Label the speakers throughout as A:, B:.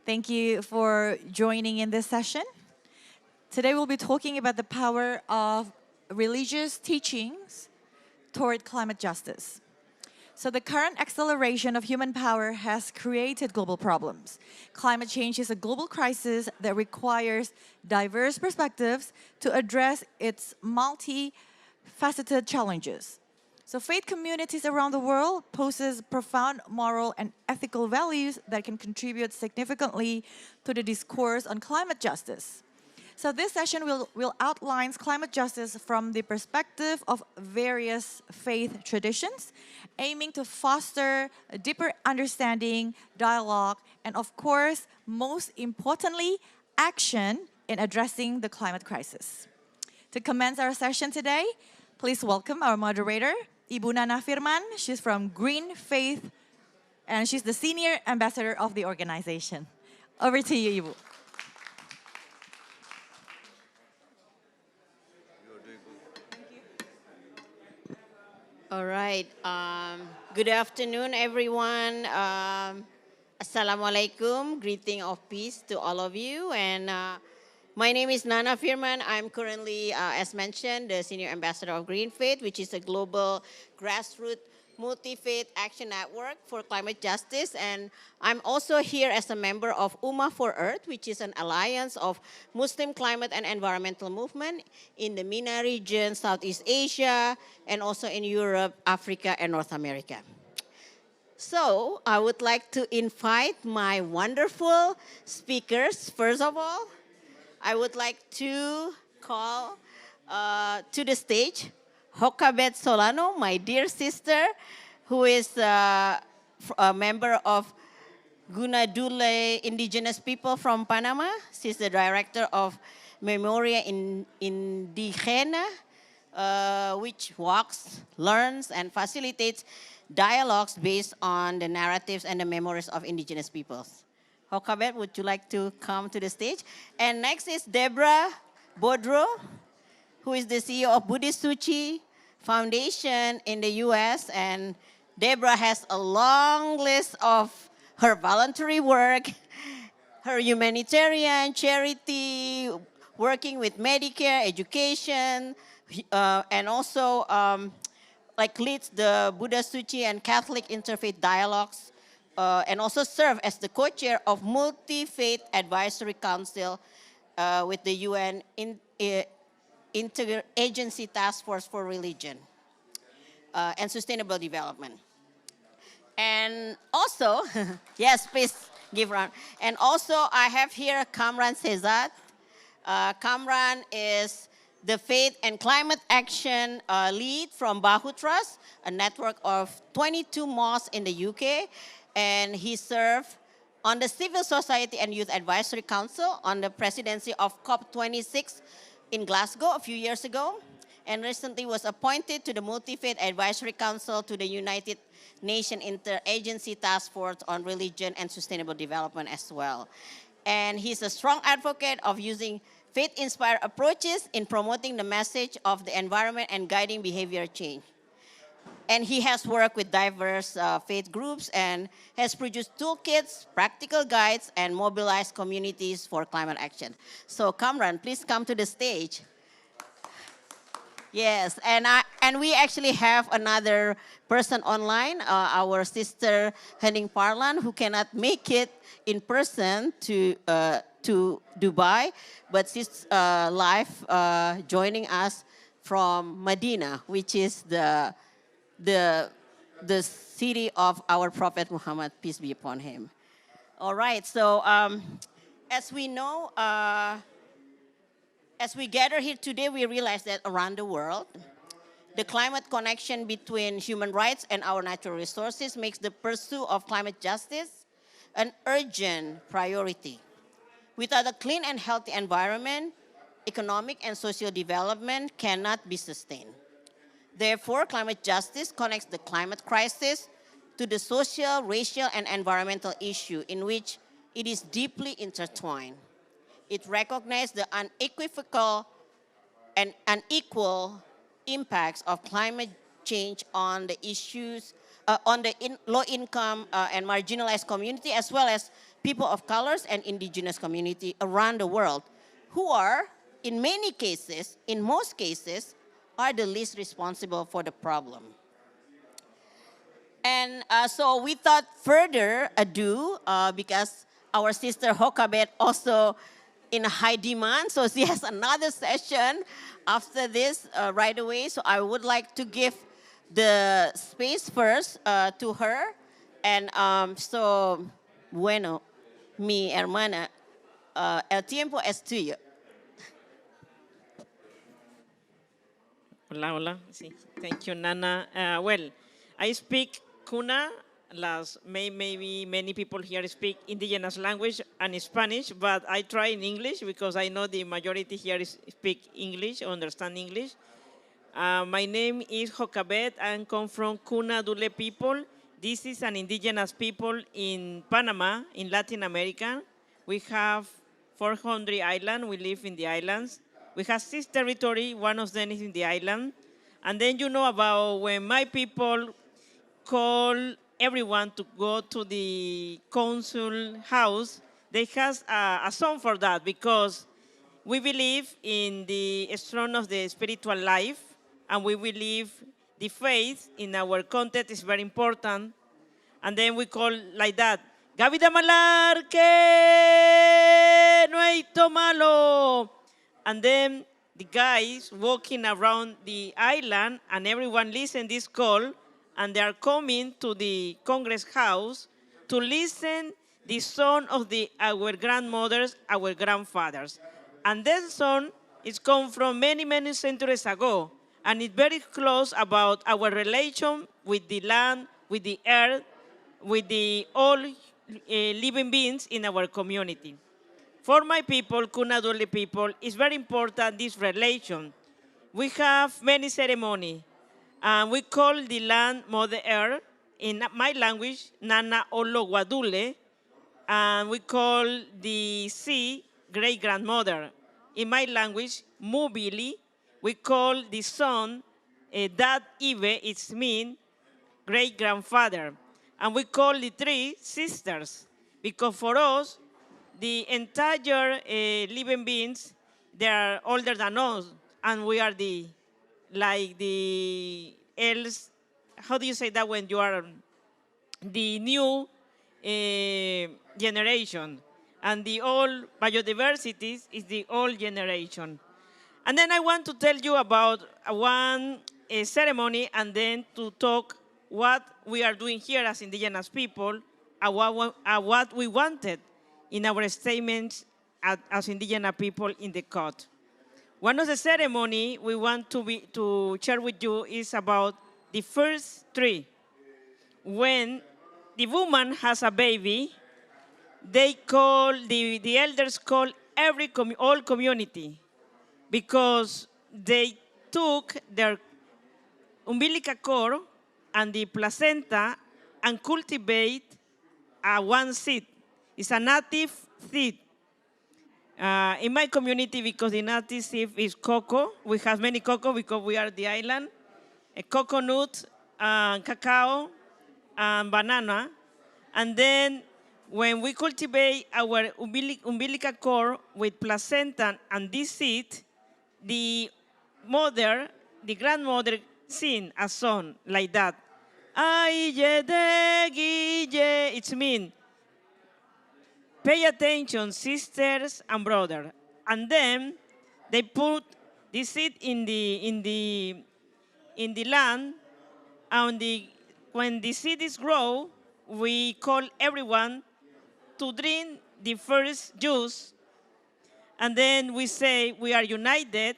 A: Thank you for joining in this session. Today we'll be talking about the power of religious teachings toward climate justice. So the current acceleration of human power has created global problems. Climate change is a global crisis that requires diverse perspectives to address its multifaceted challenges. So faith communities around the world possess profound moral and ethical values that can contribute significantly to the discourse on climate justice. So this session will outline climate justice from the perspective of various faith traditions, aiming to foster a deeper understanding, dialogue, and of course, most importantly, action in addressing the climate crisis. To commence our session today, please welcome our moderator, Ibu Nana Firman. She's from Green Faith, and she's the Senior Ambassador of the organization. Over to you, Ibu.
B: All right. Good afternoon, everyone. Assalamualaikum. Greeting of peace to all of you. And my name is Nana Firman. I'm currently, as mentioned, the Senior Ambassador of Green Faith, which is a global grassroots multi-faith action network for climate justice. And I'm also here as a member of Ummah for Earth, which is an alliance of Muslim climate and environmental movement in the MENA region, Southeast Asia, and also in Europe, Africa, and North America. So I would like to invite my wonderful speakers. First of all, I would like to call to the stage Hokabet Solano, my dear sister, who is a member of Gunadule indigenous people from Panama. She's the director of Memoria Indigena, which walks, learns, and facilitates dialogues based on the narratives and the memories of indigenous peoples. Hokabet, would you like to come to the stage? And next is Deborah Bodro, who is the CEO of Buddhist Suchi Foundation in the US. And Deborah has a long list of her voluntary work, her humanitarian charity, working with Medicare, education, and also leads the Buddha Suchi and Catholic Interfaith Dialogues, and also serve as the co-chair of Multi-Faith Advisory Council with the UN Interagency Task Force for Religion and Sustainable Development. And also, yes, please give round. And also I have here Kamran Sezat. Kamran is the Faith and Climate Action lead from Bahu Trust, a network of 22 mosques in the UK. And he served on the Civil Society and Youth Advisory Council on the presidency of COP26 in Glasgow a few years ago, and recently was appointed to the Multi-Faith Advisory Council to the United Nations Interagency Task Force on Religion and Sustainable Development as well. And he's a strong advocate of using faith-inspired approaches in promoting the message of the environment and guiding behavior change. And he has worked with diverse faith groups and has produced toolkits, practical guides, and mobilized communities for climate action. So Kamran, please come to the stage. Yes, and we actually have another person online, our sister Henning Parlan, who cannot make it in person to Dubai, but she's live joining us from Medina, which is the city of our Prophet Muhammad, peace be upon him. All right, so as we know, as we gather here today, we realize that around the world, the climate connection between human rights and our natural resources makes the pursuit of climate justice an urgent priority. Without a clean and healthy environment, economic and social development cannot be sustained. Therefore, climate justice connects the climate crisis to the social, racial, and environmental issue in which it is deeply intertwined. It recognizes the unequivocal and unequal impacts of climate change on the issues, on the low-income and marginalized community, as well as people of colors and indigenous community around the world who are, in many cases, in most cases, are the least responsible for the problem. And so we thought further ado, because our sister Hokabet also in high demand, so she has another session after this right away. So I would like to give the space first to her. And so, bueno, mi hermana, el tiempo es tuyo.
C: Hola, hola. Sí. Thank you, Nana. Well, I speak Kuna. Maybe many people here speak indigenous language and Spanish, but I try in English because I know the majority here speak English, understand English. My name is Jocabet. I come from Kuna Dule people. This is an indigenous people in Panama, in Latin America. We have 400 islands. We live in the islands. We have 6 territories. One of them is in the island. And then you know about when my people call everyone to go to the council house, they have a song for that because we believe in the strength of the spiritual life, and we believe the faith in our context is very important. And then we call like that, Gabi Damalar, que no hay tomalo. And then the guys walking around the island, and everyone listen this call, and they are coming to the Congress House to listen the song of our grandmothers, our grandfathers. And that song is come from many, many centuries ago, and it's very close about our relation with the land, with the earth, with the all living beings in our community. For my people, Kunaduli people, it's very important this relation. We have many ceremonies. We call the land Mother Earth, in my language, Nana Olo Wadule, and we call the sea great grandmother. In my language, Mubili, we call the sun Dad Ibe, it's mean great grandfather. And we call the tree sisters, because for us, the entire living beings, they are older than us, and we are the else, how do you say that when you are the new generation, and the old biodiversity is the old generation. And then I want to tell you about one ceremony, and then to talk what we are doing here as indigenous people, and what we wanted in our statements as indigenous people in the court. One of the ceremony we want to share with you is about the first tree. When the woman has a baby, they call, the elders call all community, because they took their umbilical cord and the placenta and cultivate one seed. It's a native seed. In my community, because the native seed is cocoa, we have many cocoa because we are the island, a coconut, cacao, and banana. And then when we cultivate our umbilical cord with placenta and this seed, the mother, the grandmother, sing a song like that. It's mean, pay attention, sisters and brothers. And then they put the seed in the land, and when the seed is grow, we call everyone to drink the first juice, and then we say we are united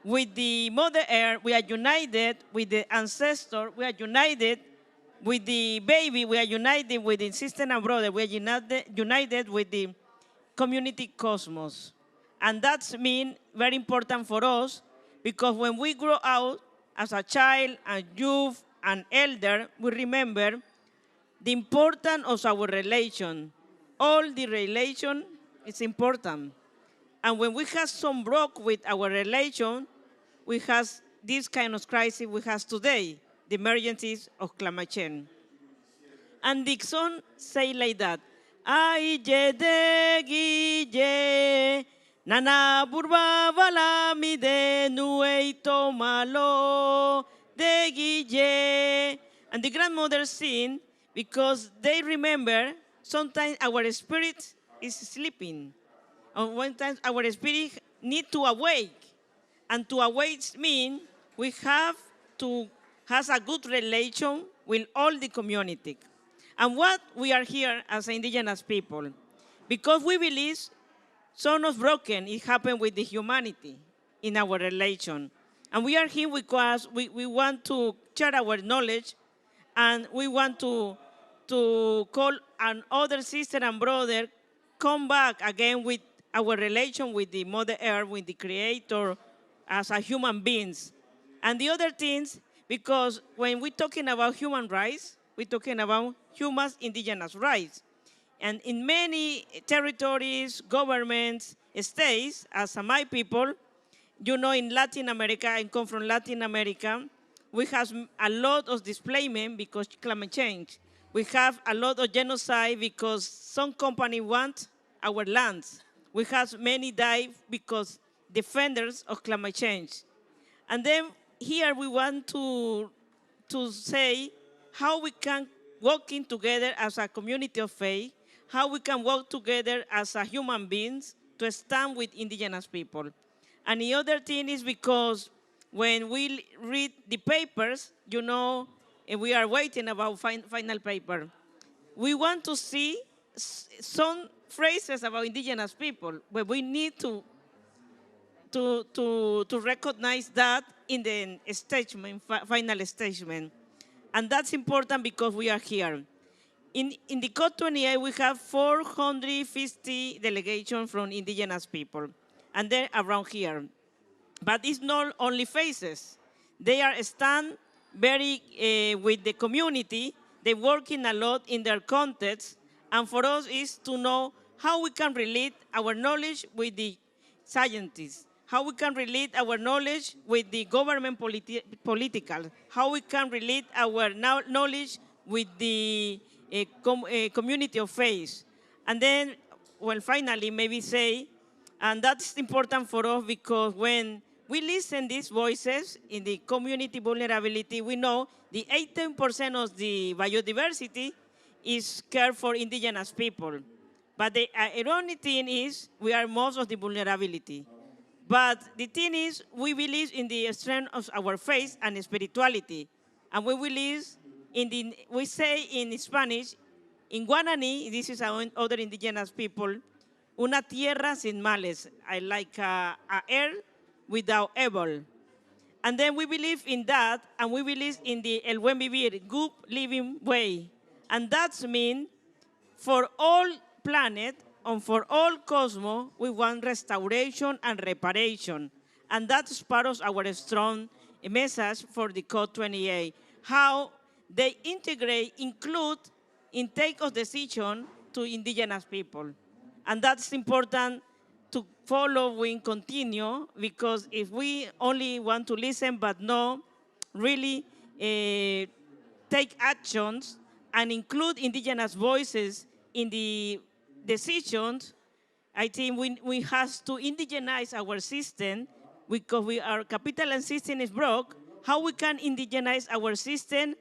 C: with the Mother Earth, we are united with the ancestor, we are united with the baby, we are united with the sister and brother, we are united with the community cosmos. And that's mean very important for us, because when we grow out as a child, a youth, an elder, we remember the importance of our relation. All the relation is important. And when we have some broke with our relation, we have this kind of crisis we have today, the emergencies of climate change. And Dixon say like that, Ai je de gi je. Nana burba vala mi de nueito malo de gi je. And the grandmothers sing because they remember sometimes our spirit is sleeping. And one time our spirit need to awake. And to awake mean we have to has a good relation with all the community. And what we are here as indigenous people, because we believe some of broken it happened with the humanity in our relation. And we are here because we want to share our knowledge and we want to call an other sister and brother come back again with our relation with the Mother Earth, with the Creator, as a human beings. And the other things, because when we're talking about human rights, we're talking about human indigenous rights. And in many territories, governments, states, as my people, you know, in Latin America, I come from Latin America, we have a lot of displacement because climate change. We have a lot of genocide because some company want our lands. We have many die because defenders of climate change. And then here we want to say how we can working together as a community of faith, how we can work together as a human beings to stand with indigenous people. And the other thing is because when we read the papers, you know, and we are waiting about final paper, we want to see some phrases about indigenous people, but we need to recognize that in the statement, final statement. And that's important because we are here. In the COP28, we have 450 delegations from indigenous people, and they're around here. But it's not only faces. They are stand very with the community. They're working a lot in their context. And for us is to know how we can relate our knowledge with the scientists, how we can relate our knowledge with the government political, how we can relate our knowledge with the community of faith. And then, well, finally, maybe say, and that's important for us because when we listen these voices in the community vulnerability, we know the 18% of the biodiversity is cared for indigenous people. But the ironic thing is we are most of the vulnerability. But the thing is, we believe in the strength of our faith and spirituality. And we believe in the, we say in Spanish, in Guarani, this is our other indigenous people, una tierra sin males, I like a air without evil. And then we believe in that, and we believe in the el buen vivir, good living way. And that means for all planet and for all cosmos, we want restoration and reparation. And that's part of our strong message for the COP28. How they integrate, include, in take of decision to indigenous people. And that's important to follow and continue because if we only want to listen but not really take actions and include indigenous voices in the decisions, I think we have to indigenize our system because our capitalist system is broke. How we can indigenize our system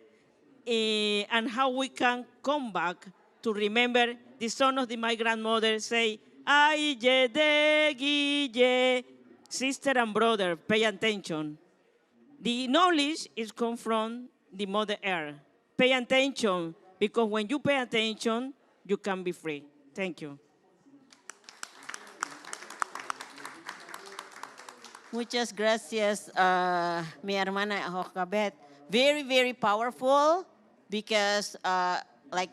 C: and how we can come back to remember the son of my grandmother say, ay, ye, de, gi, ye, sister and brother, pay attention. The knowledge is come from the Mother Earth. Pay attention, because when you pay attention, you can be free. Thank you.
B: Muchas gracias, mi hermana Jocabet. Very, very powerful because, like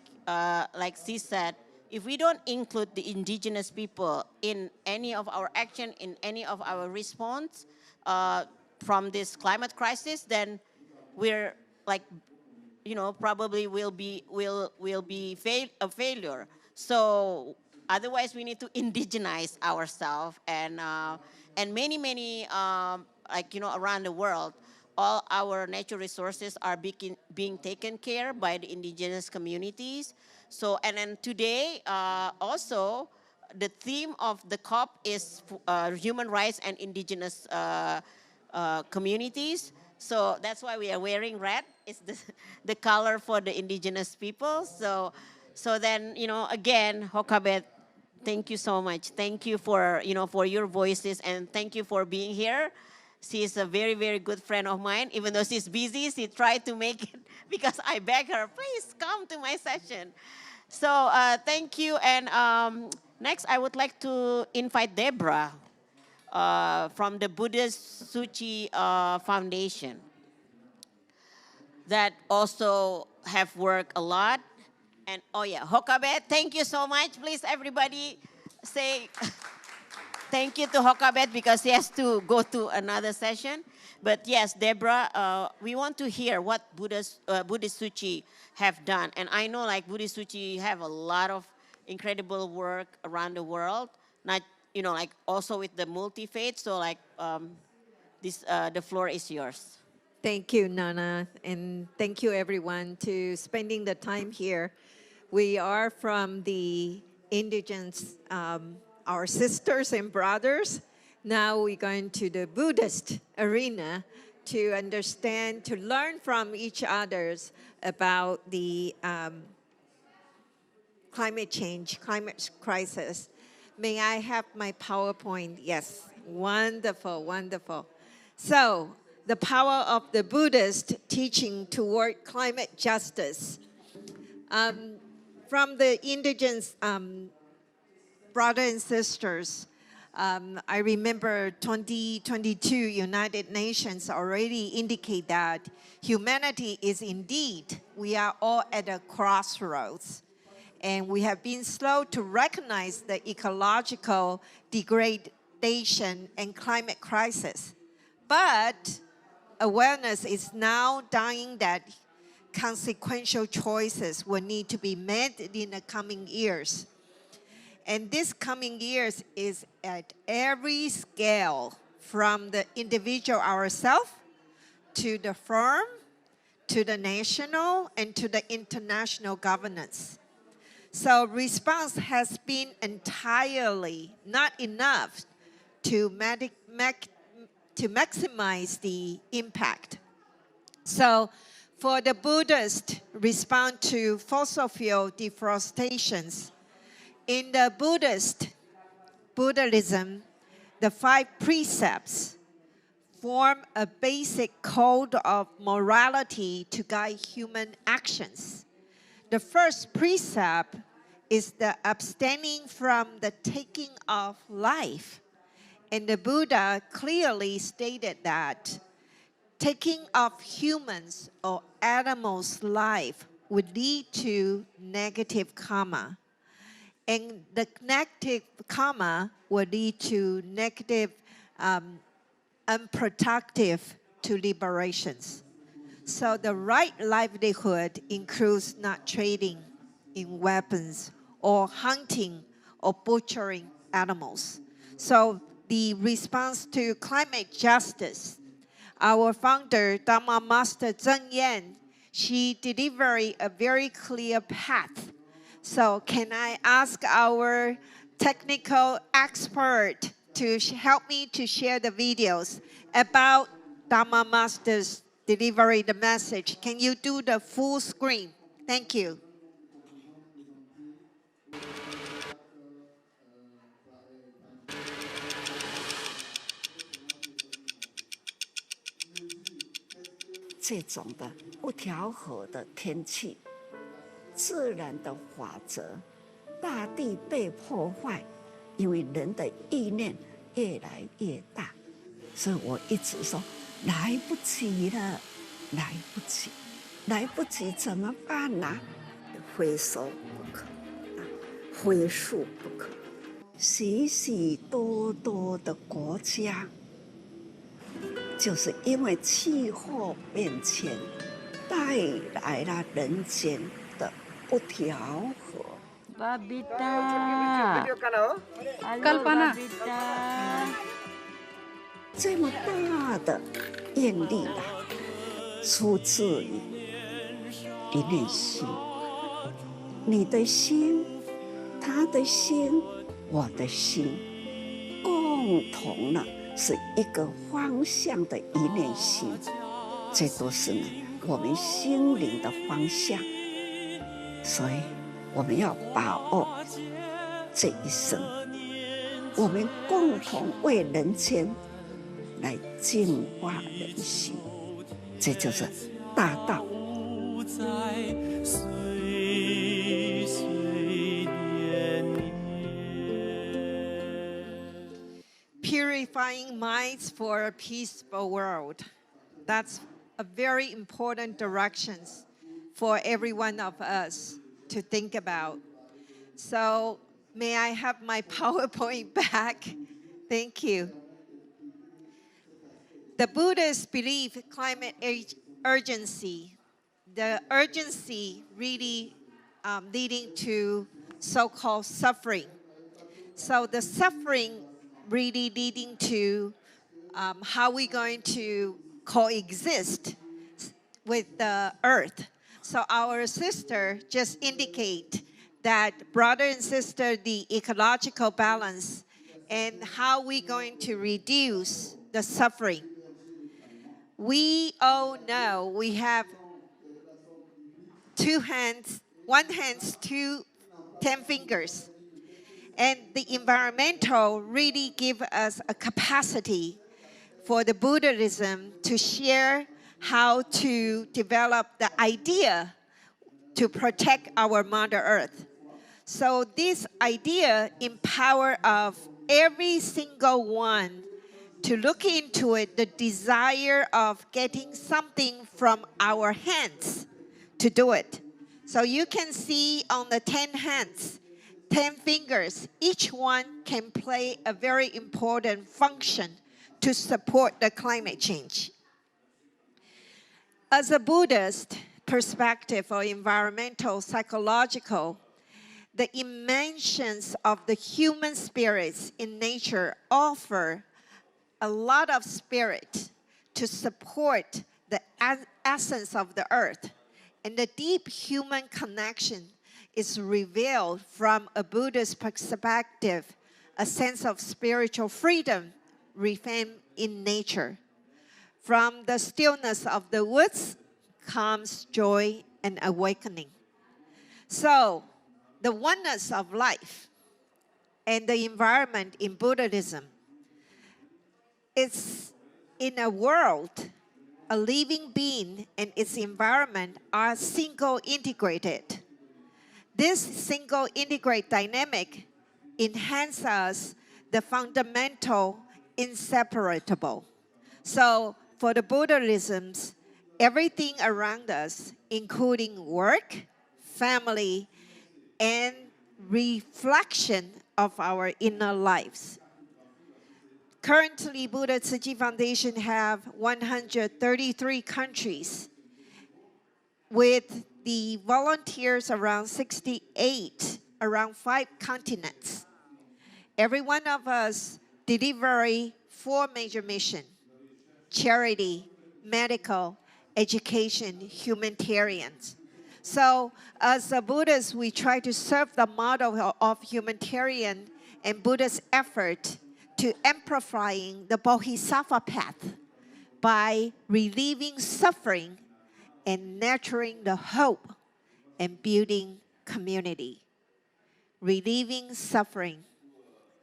B: she said, if we don't include the indigenous people in any of our action, in any of our response from this climate crisis, then we're like, you know, probably will be a failure. So otherwise, we need to indigenize ourselves and many like, you know, around the world, all our natural resources are being taken care by the indigenous communities. So, and then today also, the theme of the COP is human rights and indigenous communities. So that's why we are wearing red. It's the color for the indigenous people. So then, again, Hokabet, thank you so much. Thank you for, for your voices, and thank you for being here. She's a very, very good friend of mine. Even though she's busy, she tried to make it because I begged her, please come to my session. So thank you. And next, I would like to invite Deborah from the Buddhist Suchi Foundation that also have worked a lot. And oh yeah, Hokabet, thank you so much. Please, everybody say thank you to Hokabet because he has to go to another session. But yes, Deborah, we want to hear what Buddhist Suchi have done. And I know like Buddhist Suchi have a lot of incredible work around the world. Not, like also with the multi-faith. So like the floor is yours.
D: Thank you, Nana, and thank you everyone to spending the time here. We are from the indigenous, our sisters and brothers. Now we're going to the Buddhist arena to understand, to learn from each others about the climate change, climate crisis. May I have my PowerPoint? Yes, wonderful, wonderful. So, the power of the Buddhist teaching toward climate justice. From the indigenous brothers and sisters, I remember 2022 United Nations already indicate that humanity is indeed, we are all at a crossroads. And we have been slow to recognize the ecological degradation and climate crisis. But awareness is now dying that consequential choices will need to be made in the coming years. And this coming years is at every scale, from the individual ourselves to the firm, to the national, and to the international governance. So response has been entirely not enough to maximize the impact. So for the Buddhists respond to fossil fuel deforestations, in the Buddhism, the 5 precepts form a basic code of morality to guide human actions. The first precept is the abstaining from the taking of life. And the Buddha clearly stated that taking of humans or animals' life would lead to negative karma. And the negative karma would lead to negative, unproductive to liberations. So the right livelihood includes not trading in weapons or hunting or butchering animals. So the response to climate justice, our founder, Dharma Master Zheng Yan, she delivered a very clear path. So can I ask our technical expert to help me to share the videos about Dharma Master's delivery the message? Can you do the full screen? Thank you.
E: 这种的不调和的天气，自然的法则，大地被破坏，因为人的意念越来越大，所以我一直说来不及了，来不及，来不及怎么办呢？回收不可，回溯不可。许许多多的国家，就是因为气候变迁带来了人间的不调和。这么大的艳丽啊，出自于一念心。你的心、他的心、我的心，共同呢是一个方向的一念心，这都是呢我们心灵的方向。所以我们要把握这一生，我们共同为人间来净化人心，这就是大道。
D: Purifying minds for a peaceful world. That's a very important direction for every one of us to think about. So may I have my PowerPoint back? Thank you. The Buddhists believe climate urgency. The urgency really leading to so-called suffering. So the suffering really leading to how we're going to coexist with the earth. So our sister just indicate that brother and sister, the ecological balance and how we're going to reduce the suffering. We all know we have 2 hands, 1 hand, 10 fingers. And the environmental really give us a capacity for the Buddhism to share how to develop the idea to protect our Mother Earth. So this idea empower of every single one to look into it, the desire of getting something from our hands to do it. So you can see on the 10 hands, 10 fingers, each one can play a very important function to support the climate change. As a Buddhist perspective or environmental, psychological, the dimensions of the human spirits in nature offer a lot of spirit to support the essence of the earth. And the deep human connection is revealed from a Buddhist perspective, a sense of spiritual freedom refined in nature. From the stillness of the woods comes joy and awakening. So, the oneness of life and the environment in Buddhism is in a world, a living being and its environment are single integrated. This single integrate dynamic enhances the fundamental inseparable. So for the Buddhisms, everything around us, including work, family, and reflection of our inner lives. Currently, Buddha Tzu Chi Foundation have 133 countries with the volunteers around 68, around 5 continents. Every one of us deliver 4 major missions: charity, medical, education, humanitarians. So as a Buddhist, we try to serve the model of humanitarian and Buddhist effort to amplifying the Bodhisattva path by relieving suffering and nurturing the hope and building community. Relieving suffering,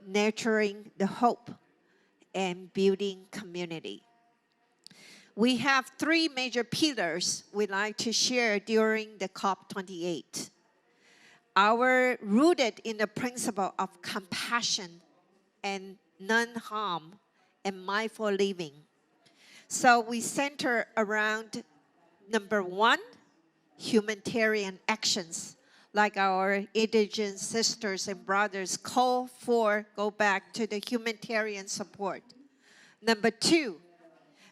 D: nurturing the hope, and building community. We have 3 major pillars we'd like to share during the COP28. Our rooted in the principle of compassion and non-harm and mindful living. So we center around number 1, humanitarian actions, like our indigenous sisters and brothers call for, go back to the humanitarian support. Number 2,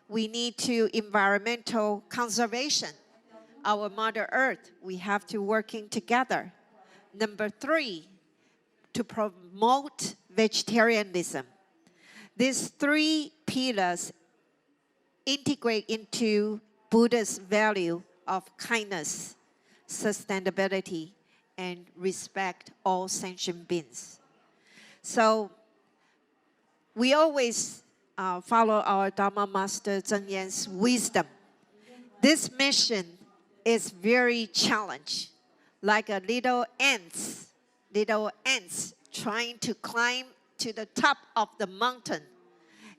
D: we need to environmental conservation. Our Mother Earth, we have to working together. Number 3, to promote vegetarianism. These 3 pillars integrate into Buddha's value of kindness, sustainability, and respect all sentient beings. So we always follow our Dharma Master Zheng Yan's wisdom. This mission is very challenging, like a little ants trying to climb to the top of the mountain.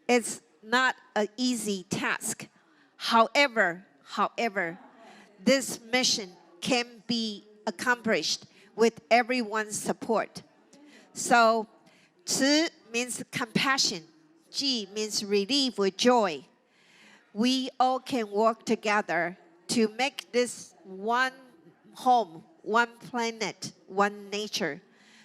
D: It's not an easy task. However, this mission can be accomplished with everyone's support. So, 慈 means compassion. Ji means relief or joy. We all can work together to make this one home, one planet, one nature.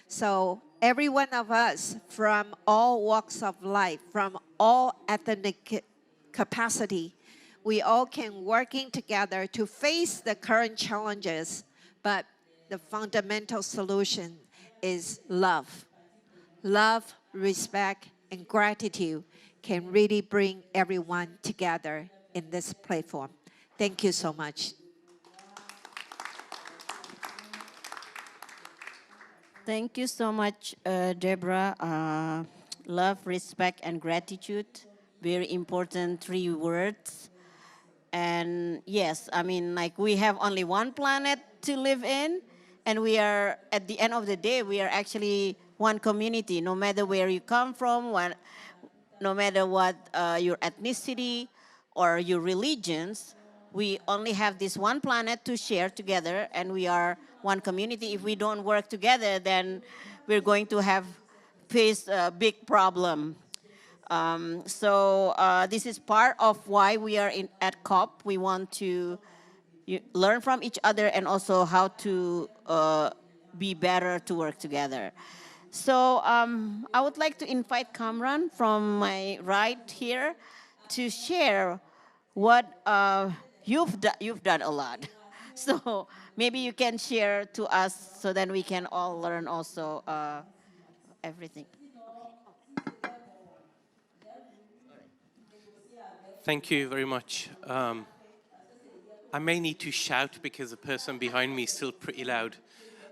D: So every one of us from all walks of life, from all ethnic capacity, we all can working together to face the current challenges, but the fundamental solution is love. Love, respect, and gratitude can really bring everyone together in this platform. Thank you so much.
B: Thank you so much, Deborah. Love, respect, and gratitude. Very important 3 words. And yes, I mean, like we have only one planet to live in, and we are, at the end of the day, we are actually one community, no matter where you come from, no matter what your ethnicity or your religions, we only have this one planet to share together, and we are one community. If we don't work together, then we're going to face a big problem. So this is part of why we are at COP. We want to learn from each other and also how to be better to work together. So I would like to invite Kamran from my right here to share what you've done a lot. So maybe you can share to us so then we can all learn also everything.
F: Thank you very much. I may need to shout because the person behind me is still pretty loud.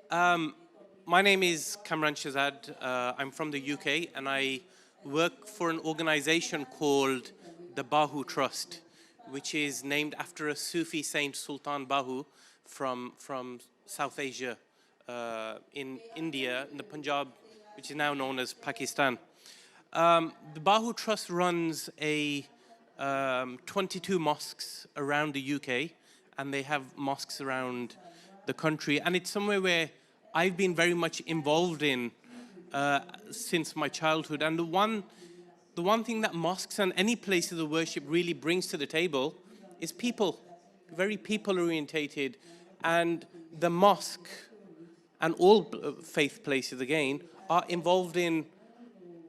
F: My name is Kamran Shahzad. I'm from the UK, and I work for an organization called the Bahu Trust, which is named after a Sufi saint, Sultan Bahu, from South Asia, in India, in the Punjab, which is now known as Pakistan. The Bahu Trust runs 22 mosques around the UK, and they have mosques around the country. And it's somewhere where I've been very much involved in since my childhood. And the one thing that mosques and any places of worship really brings to the table is people, very people-orientated. And the mosque and all faith places, again, are involved in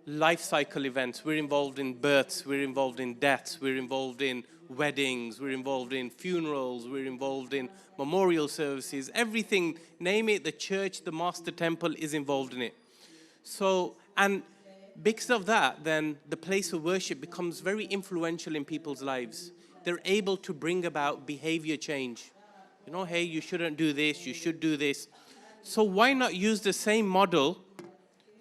F: life cycle events. We're involved in births, we're involved in deaths, we're involved in weddings, we're involved in funerals, we're involved in memorial services, everything, name it, the church, the mosque, the temple is involved in it. So, and because of that, then the place of worship becomes very influential in people's lives. They're able to bring about behavior change. You know, hey, you shouldn't do this, you should do this. So why not use the same model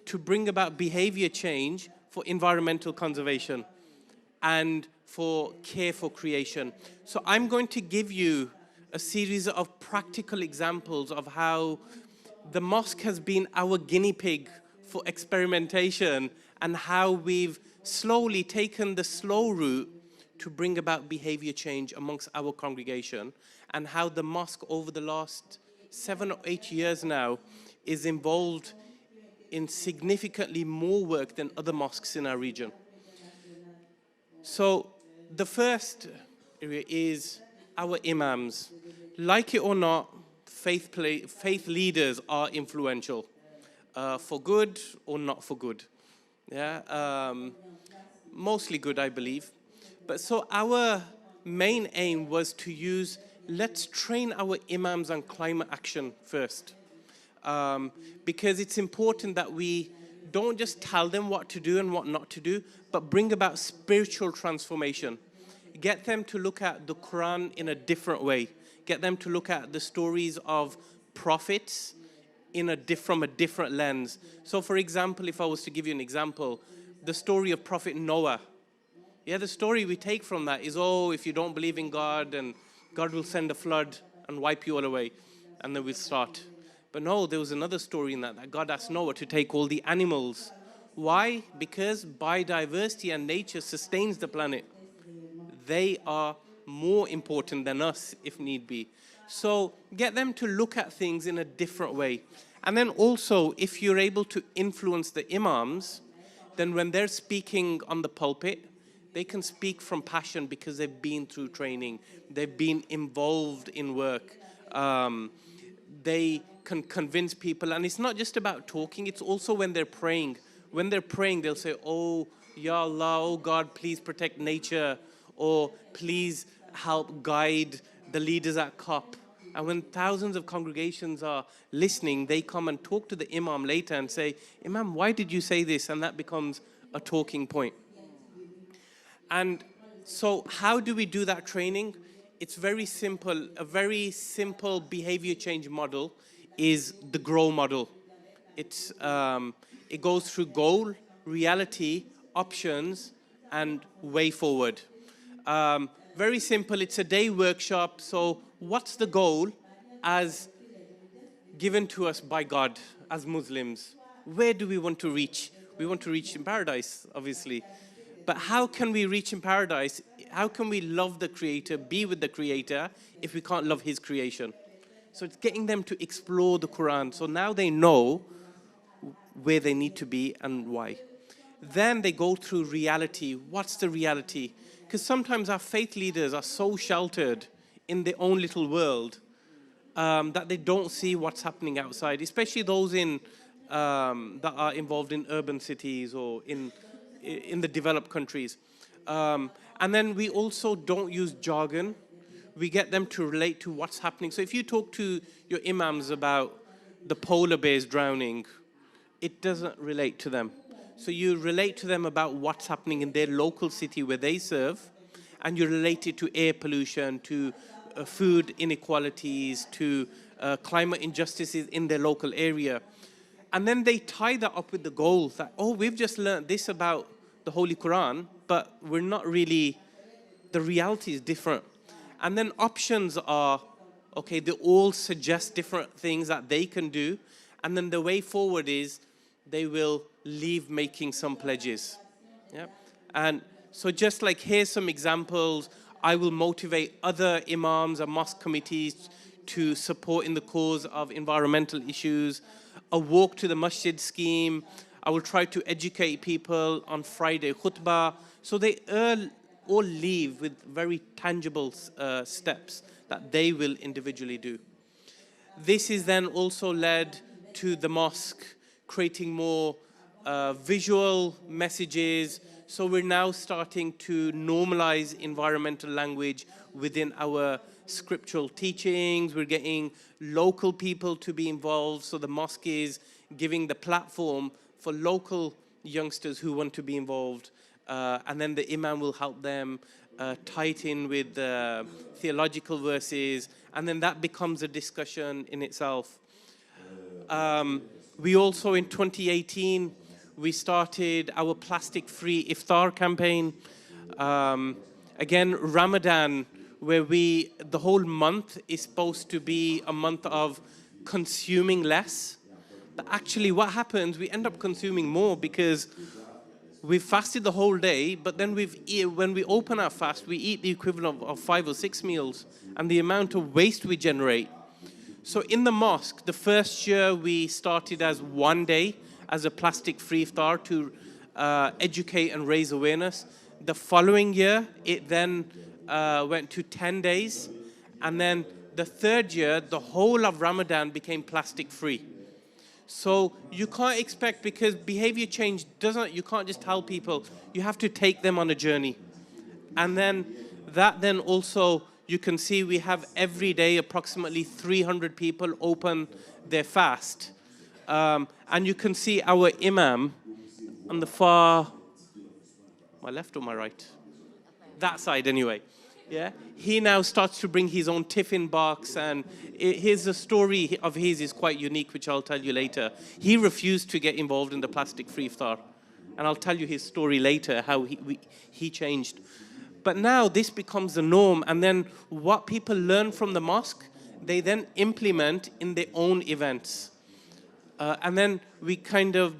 F: to bring about behavior change for environmental conservation and for care for creation? So I'm going to give you a series of practical examples of how the mosque has been our guinea pig for experimentation and how we've slowly taken the slow route to bring about behavior change amongst our congregation, and how the mosque over the last 7 or 8 years now is involved in significantly more work than other mosques in our region. So the first area is our imams. Like it or not, faith leaders are influential, for good or not for good. Yeah, mostly good, I believe. But so our main aim was to use, let's train our imams on climate action first. Because it's important that we don't just tell them what to do and what not to do, but bring about spiritual transformation. Get them to look at the Quran in a different way. Get them to look at the stories of prophets from a different lens. So for example, if I was to give you an example, the story of Prophet Noah. Yeah, the story we take from that is, oh, if you don't believe in God, and God will send a flood and wipe you all away, and then we'll start. But no, there was another story in that God asked Noah to take all the animals. Why? Because biodiversity and nature sustains the planet. They are more important than us, if need be. So get them to look at things in a different way. And then also, if you're able to influence the imams, then when they're speaking on the pulpit, they can speak from passion because they've been through training. They've been involved in work. They can convince people. And it's not just about talking, it's also when they're praying. When they're praying, they'll say, oh, Ya Allah, oh God, please protect nature, or please help guide the leaders at COP. And when thousands of congregations are listening, they come and talk to the imam later and say, Imam, why did you say this? And that becomes a talking point. And so how do we do that training? It's very simple. A very simple behavior change model is the GROW model. It goes through goal, reality, options, and way forward. Very simple. It's a day workshop. So what's the goal as given to us by God as Muslims? Where do we want to reach? We want to reach in paradise, obviously. But how can we reach in paradise? How can we love the Creator, be with the Creator, if we can't love His creation? So it's getting them to explore the Quran. So now they know where they need to be and why. Then they go through reality. What's the reality? Because sometimes our faith leaders are so sheltered in their own little world that they don't see what's happening outside, especially those that are involved in urban cities or in the developed countries. And then we also don't use jargon. We get them to relate to what's happening. So if you talk to your imams about the polar bears drowning, it doesn't relate to them. So you relate to them about what's happening in their local city where they serve, and you relate it to air pollution, to food inequalities, to climate injustices in their local area. And then they tie that up with the goal that, oh, we've just learned this about the Holy Quran, but we're not really, the reality is different. And then options are, okay, they all suggest different things that they can do. And then the way forward is they will leave making some pledges. Yeah? And so just like here's some examples, I will motivate other imams and mosque committees to support in the cause of environmental issues. A walk to the masjid scheme. I will try to educate people on Friday khutbah. So they all leave with very tangible steps that they will individually do. This is then also led to the mosque creating more visual messages. So we're now starting to normalize environmental language within our scriptural teachings. We're getting local people to be involved. So the mosque is giving the platform for local youngsters who want to be involved. And then the imam will help them tie it in with the theological verses. And then that becomes a discussion in itself. We also, in 2018, we started our plastic-free iftar campaign. Again, Ramadan, where the whole month is supposed to be a month of consuming less. But actually what happens, we end up consuming more because we've fasted the whole day, but then when we open our fast, we eat the equivalent of 5 or 6 meals, and the amount of waste we generate. So in the mosque, the first year we started as 1 day as a plastic-free iftar to educate and raise awareness. The following year, it then went to 10 days. And then the third year, the whole of Ramadan became plastic-free. So you can't expect, because behavior change you can't just tell people, you have to take them on a journey. And then that then also, you can see we have every day approximately 300 people open their fast. And you can see our imam on the far, my left or my right? That side anyway. Yeah, he now starts to bring his own tiffin box, and here's a story of his is quite unique, which I'll tell you later. He refused to get involved in the plastic-free iftar, and I'll tell you his story later, how he changed. But now this becomes the norm, and then what people learn from the mosque, they then implement in their own events. And then we compare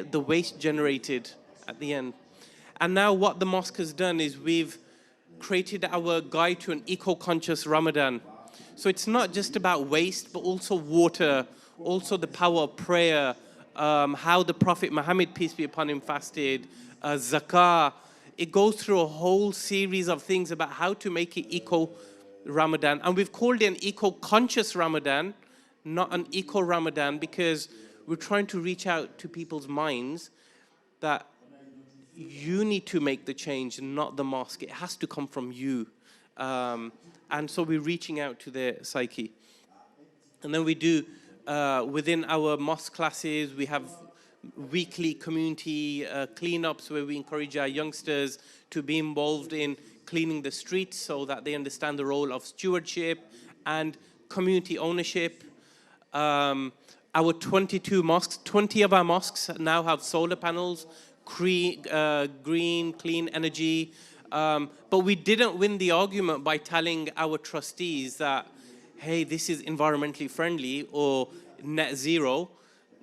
F: the waste generated at the end. And now what the mosque has done is we've created our guide to an eco-conscious Ramadan. So it's not just about waste, but also water, also the power of prayer, how the Prophet Muhammad, peace be upon him, fasted, zakah. It goes through a whole series of things about how to make it eco-Ramadan. And we've called it an eco-conscious Ramadan, not an eco-Ramadan, because we're trying to reach out to people's minds that you need to make the change, not the mosque. It has to come from you. And so we're reaching out to their psyche. And then we do, within our mosque classes, we have weekly community cleanups where we encourage our youngsters to be involved in cleaning the streets so that they understand the role of stewardship and community ownership. Our 22 mosques, 20 of our mosques now have solar panels, green, clean energy. But we didn't win the argument by telling our trustees that, hey, this is environmentally friendly or net zero.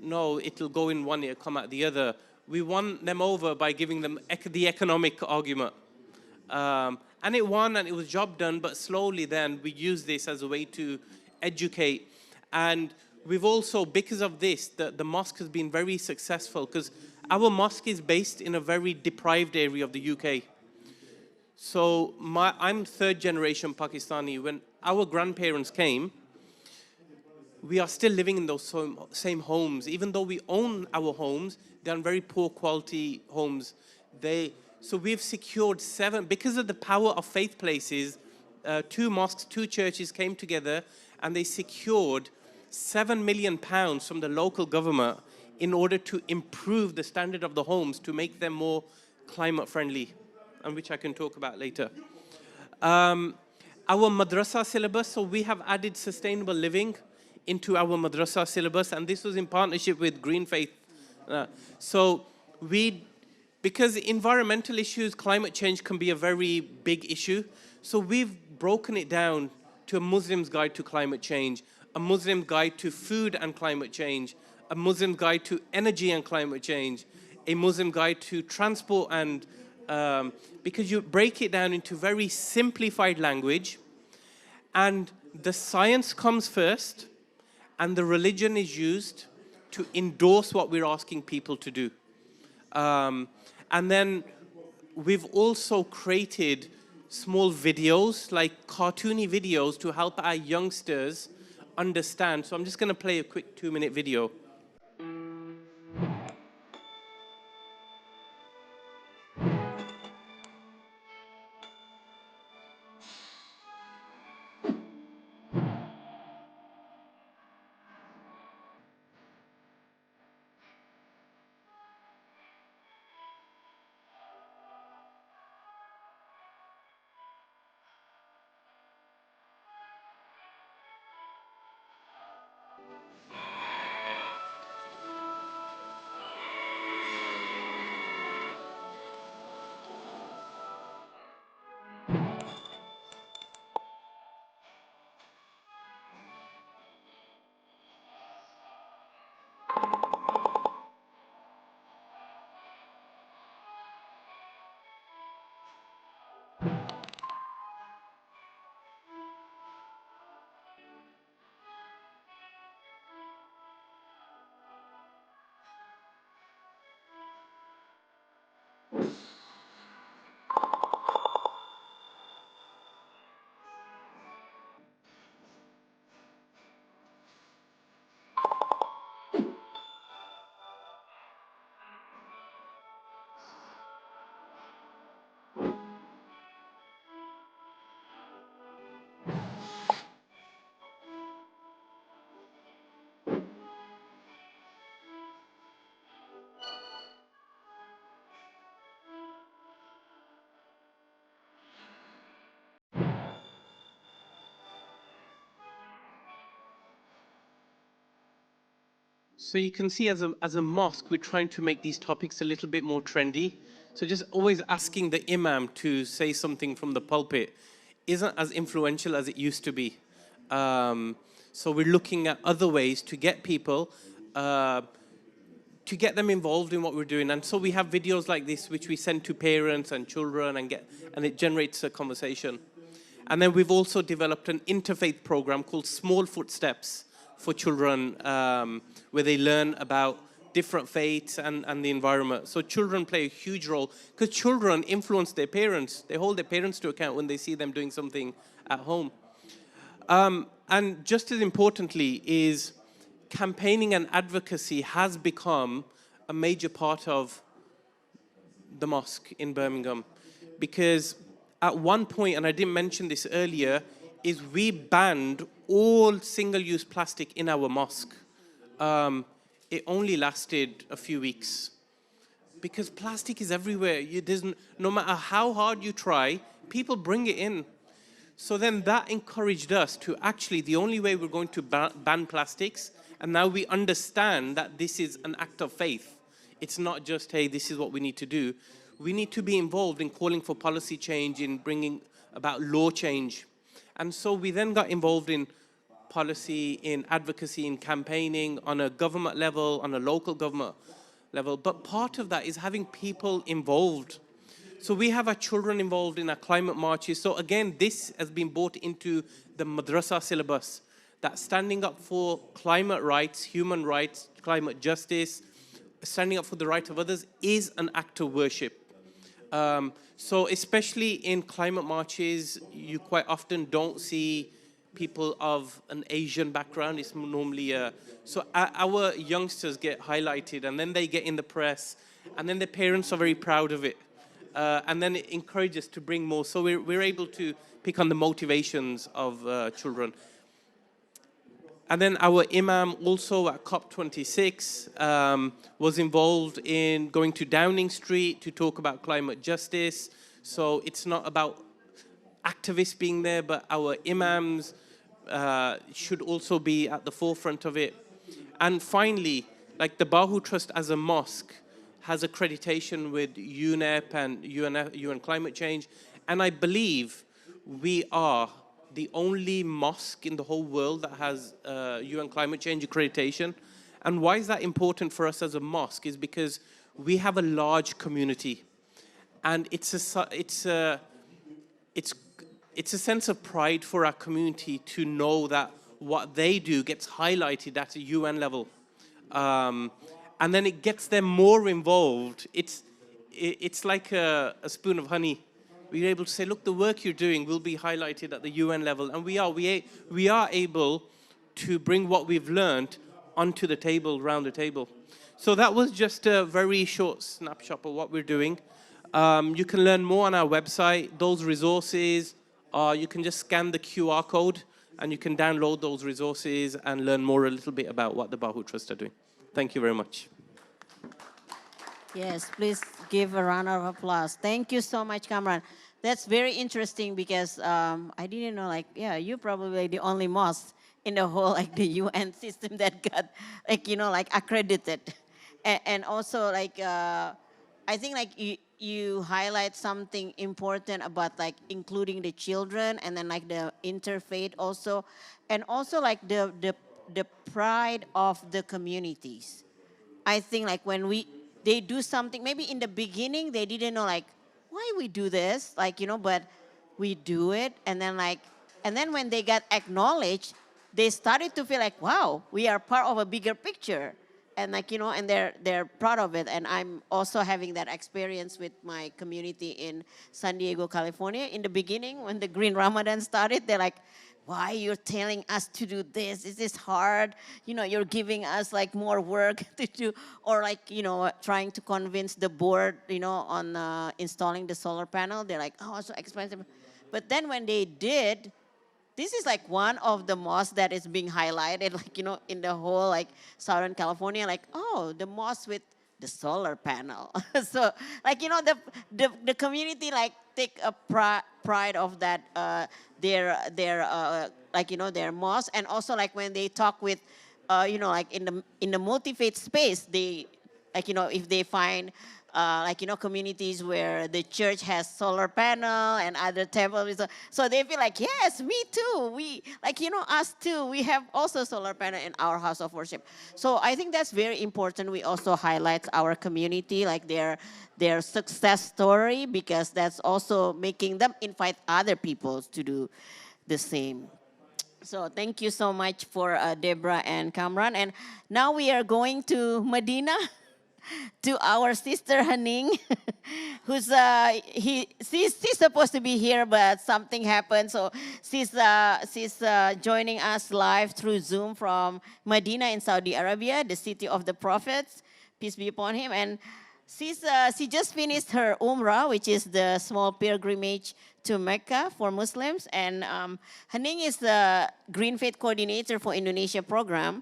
F: No, it'll go in one ear, come out the other. We won them over by giving them the economic argument. And it won and it was job done, but slowly then we use this as a way to educate. And we've also, because of this, the mosque has been very successful because our mosque is based in a very deprived area of the UK. So I'm third generation Pakistani. When our grandparents came, we are still living in those same homes. Even though we own our homes, they're very poor quality homes. So we've secured 7, because of the power of faith places, 2 mosques, 2 churches came together and they secured £7 million from the local government in order to improve the standard of the homes to make them more climate friendly, and which I can talk about later. Our madrasa syllabus, so we have added sustainable living into our madrasa syllabus, and this was in partnership with Green Faith. Because environmental issues, climate change can be a very big issue, so we've broken it down to a Muslim's guide to climate change, a Muslim guide to food and climate change, a Muslim guide to energy and climate change, a Muslim guide to transport, and because you break it down into very simplified language, and the science comes first, and the religion is used to endorse what we're asking people to do. And then we've also created small videos, like cartoony videos, to help our youngsters understand. So I'm just going to play a quick 2-minute video. So you can see as a mosque, we're trying to make these topics a little bit more trendy. So just always asking the imam to say something from the pulpit isn't as influential as it used to be. So we're looking at other ways to get people, to get them involved in what we're doing. And so we have videos like this, which we send to parents and children and it generates a conversation. And then we've also developed an interfaith program called Small Footsteps for children, where they learn about different faiths and the environment. So children play a huge role because children influence their parents. They hold their parents to account when they see them doing something at home. And just as importantly is campaigning and advocacy has become a major part of the mosque in Birmingham, because at one point, and I didn't mention this earlier, is we banned all single-use plastic in our mosque. It only lasted a few weeks because plastic is everywhere. No matter how hard you try, people bring it in. So then that encouraged us to actually, the only way we're going to ban plastics, and now we understand that this is an act of faith. It's not just, hey, this is what we need to do. We need to be involved in calling for policy change, in bringing about law change. And so we then got involved in policy, in advocacy, in campaigning on a government level, on a local government level. But part of that is having people involved. So we have our children involved in our climate marches. So again, this has been brought into the madrasa syllabus, that standing up for climate rights, human rights, climate justice, standing up for the right of others is an act of worship. So especially in climate marches, you quite often don't see people of an Asian background. It's normally, so our youngsters get highlighted and then they get in the press and then their parents are very proud of it. And then it encourages to bring more. So we're able to pick on the motivations of children. And then our imam also at COP26 was involved in going to Downing Street to talk about climate justice. So it's not about activists being there, but our imams should also be at the forefront of it. And finally, like the Bahu Trust as a mosque has accreditation with UNEP and UN Climate Change. And I believe we are the only mosque in the whole world that has UN Climate Change accreditation. And why is that important for us as a mosque is because we have a large community. And it's a sense of pride for our community to know that what they do gets highlighted at a UN level. And then it gets them more involved. It's like a spoon of honey. We're able to say, look, the work you're doing will be highlighted at the UN level. And we are able to bring what we've learned onto the table, around the table. So that was just a very short snapshot of what we're doing. You can learn more on our website. Those resources, you can just scan the QR code and you can download those resources and learn more a little bit about what the Bahu Trust are doing. Thank you very much.
B: Yes, please give a round of applause. Thank you so much, Kamran. That's very interesting because I didn't know, like, yeah, you're probably the only mosque in the whole, like, the UN system that got, like, you know, like, accredited. And also, like, I think, like, you highlight something important about, like, including the children and then, like, the interfaith also. And also, like, the pride of the communities. I think, like, when they do something, maybe in the beginning they didn't know, like, why we do this, like, you know, but we do it, and then, like, and then when they got acknowledged, they started to feel like, wow, we are part of a bigger picture, and, like, you know, and they're proud of it. And I'm also having that experience with my community in San Diego, California. In the beginning, when the Green Ramadan started, they're like, why you're telling us to do this? Is this hard? You know, you're giving us, like, more work to do, or, like, you know, trying to convince the board, you know, on installing the solar panel. They're like, oh, it's so expensive. But then when they did, this is, like, one of the mosques that is being highlighted, like, you know, in the whole, like, Southern California, like, oh, the mosque with the solar panel. So, like, you know, the community, like, take a pride of that, their like, you know, their mosque. And also, like, when they talk with like in the multi-faith space, they, like, if they find like, communities where the church has solar panel and other temples, so they feel like, yes, me too, we, like, us too, we have also solar panel in our house of worship. So I think that's very important. We also highlight our community, like their success story, because that's also making them invite other people to do the same. So thank you so much for Deborah and Kamran. And now we are going to Medina, to our sister Haning, who's she's supposed to be here, but something happened. So she's joining us live through Zoom from Medina in Saudi Arabia, the city of the prophets, peace be upon him. And she just finished her Umrah, which is the small pilgrimage to Mecca for Muslims. And Haning is the Green Faith Coordinator for Indonesia program.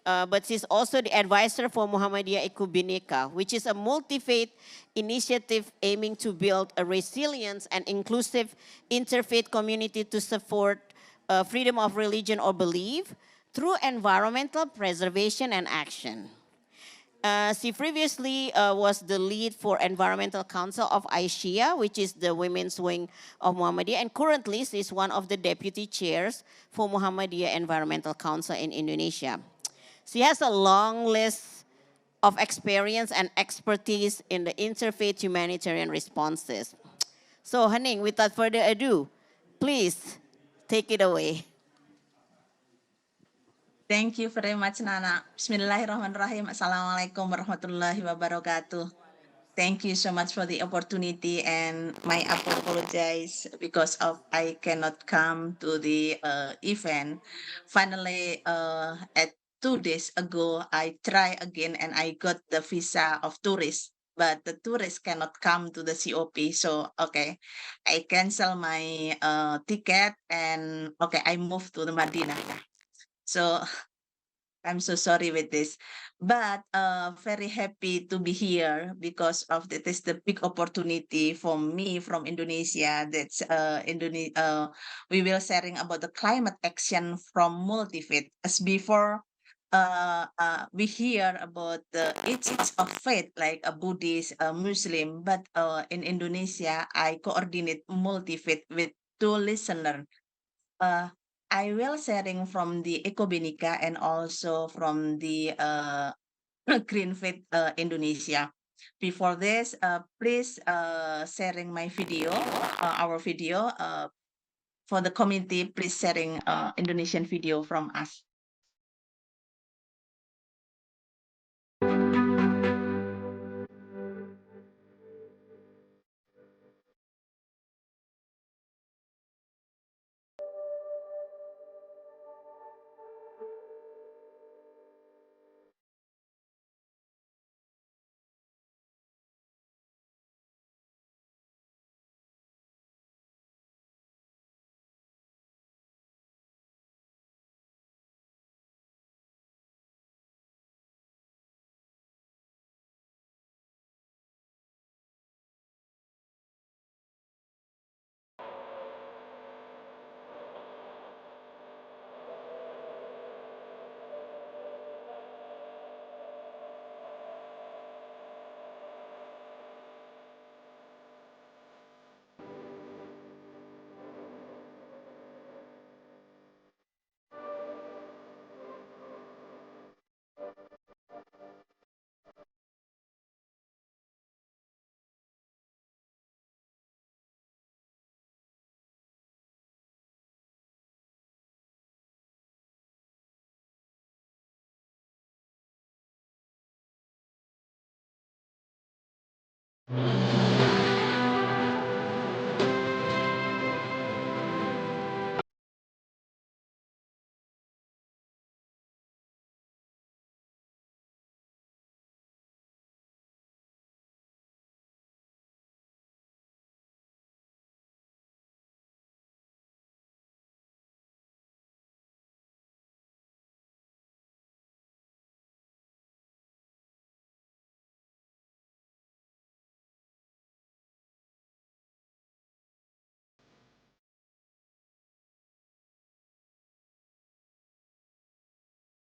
B: But she's also the advisor for Muhammadiyah Ikubinika, which is a multi-faith initiative aiming to build a resilient and inclusive interfaith community to support freedom of religion or belief through environmental preservation and action. She previously was the lead for Environmental Council of Aishia, which is the women's wing of Muhammadiyah, and currently she's one of the deputy chairs for Muhammadiyah Environmental Council in Indonesia. She has a long list of experience and expertise in the interfaith humanitarian responses. So Haning, without further ado, please take it away.
G: Thank you very much, Nana. Bismillahirrahmanirrahim. Assalamualaikum warahmatullahi wabarakatuh. Thank you so much for the opportunity, and my apologize because of I cannot come to the event. Finally, at 2 days ago, I try again and I got the visa of tourist, but the tourist cannot come to the COP. So okay, I cancel my ticket and okay, I move to the Madinah. So I'm so sorry with this, but very happy to be here because of that is the big opportunity for me from Indonesia. That's we will sharing about the climate action from multifaith. As before, we hear about the each of faith like a Buddhist, a Muslim, but in Indonesia, I coordinate multifaith with two listeners. uh, I will sharing from the Ecobenica and also from the Green Faith Indonesia. Before this, please sharing my video, our video for the community. Please sharing Indonesian video from us.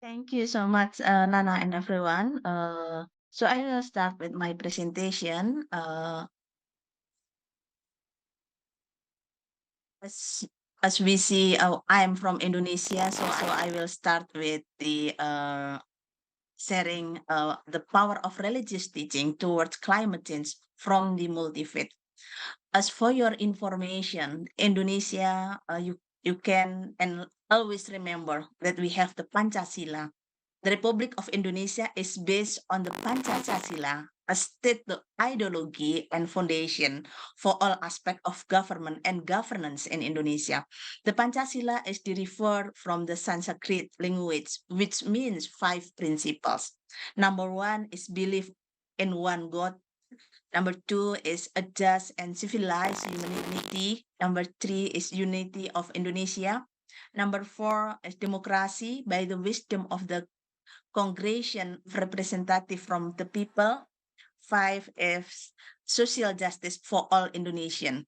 G: Thank you so much, Nana and everyone. So I will start with my presentation. As as we see, I'm from Indonesia, so I will start with the sharing the power of religious teaching towards climate change from the multi-faith. As for your information, Indonesia, you can and always remember that we have the Pancasila. The Republic of Indonesia is based on the Pancasila, a state ideology and foundation for all aspects of government and governance in Indonesia. The Pancasila is derived from the Sanskrit language, which means five principles. Number one is belief in one God. Number two is a just and civilized humanity. Number three is unity of Indonesia. Number four is democracy by the wisdom of the congregation representative from the people. Five is social justice for all Indonesian.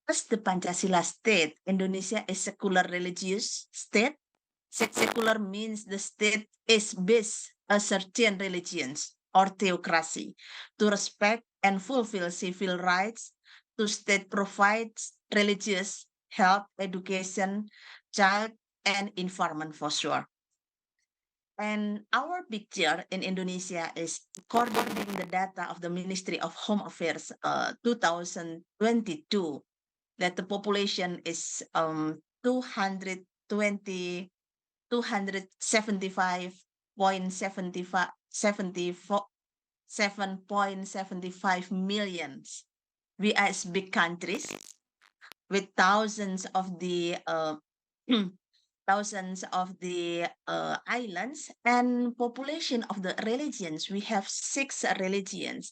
G: As the Pancasila state, Indonesia is secular religious state. Secular means the state is based on certain religions or theocracy to respect and fulfill civil rights. To state provides religious, health, education, child, and environment for sure. And our picture in Indonesia is according to the data of the Ministry of Home Affairs 2022 that the population is 220 275.745 millions. We are big countries with thousands of the islands and population of the religions. We have 6 religions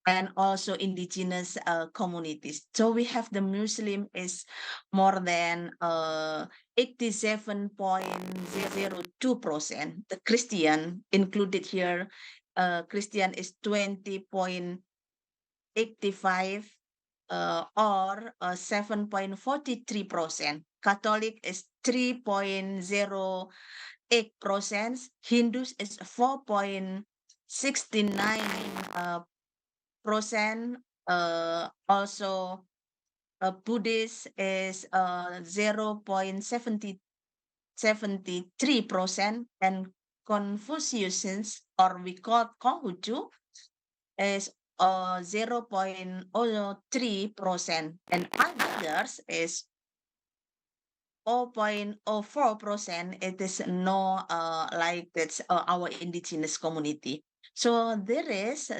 G: and also indigenous communities. So we have the Muslim is more than 87.02%. The Christian included here, Christian is 20.85 or 7.43%. Catholic is 3.08%. Hindus is 4.69%. Also, Buddhist is 0.73%, and Confucians, or we call Konghucu, is 0.03%, and others is 0.04%. It is no like that's our indigenous community. So there is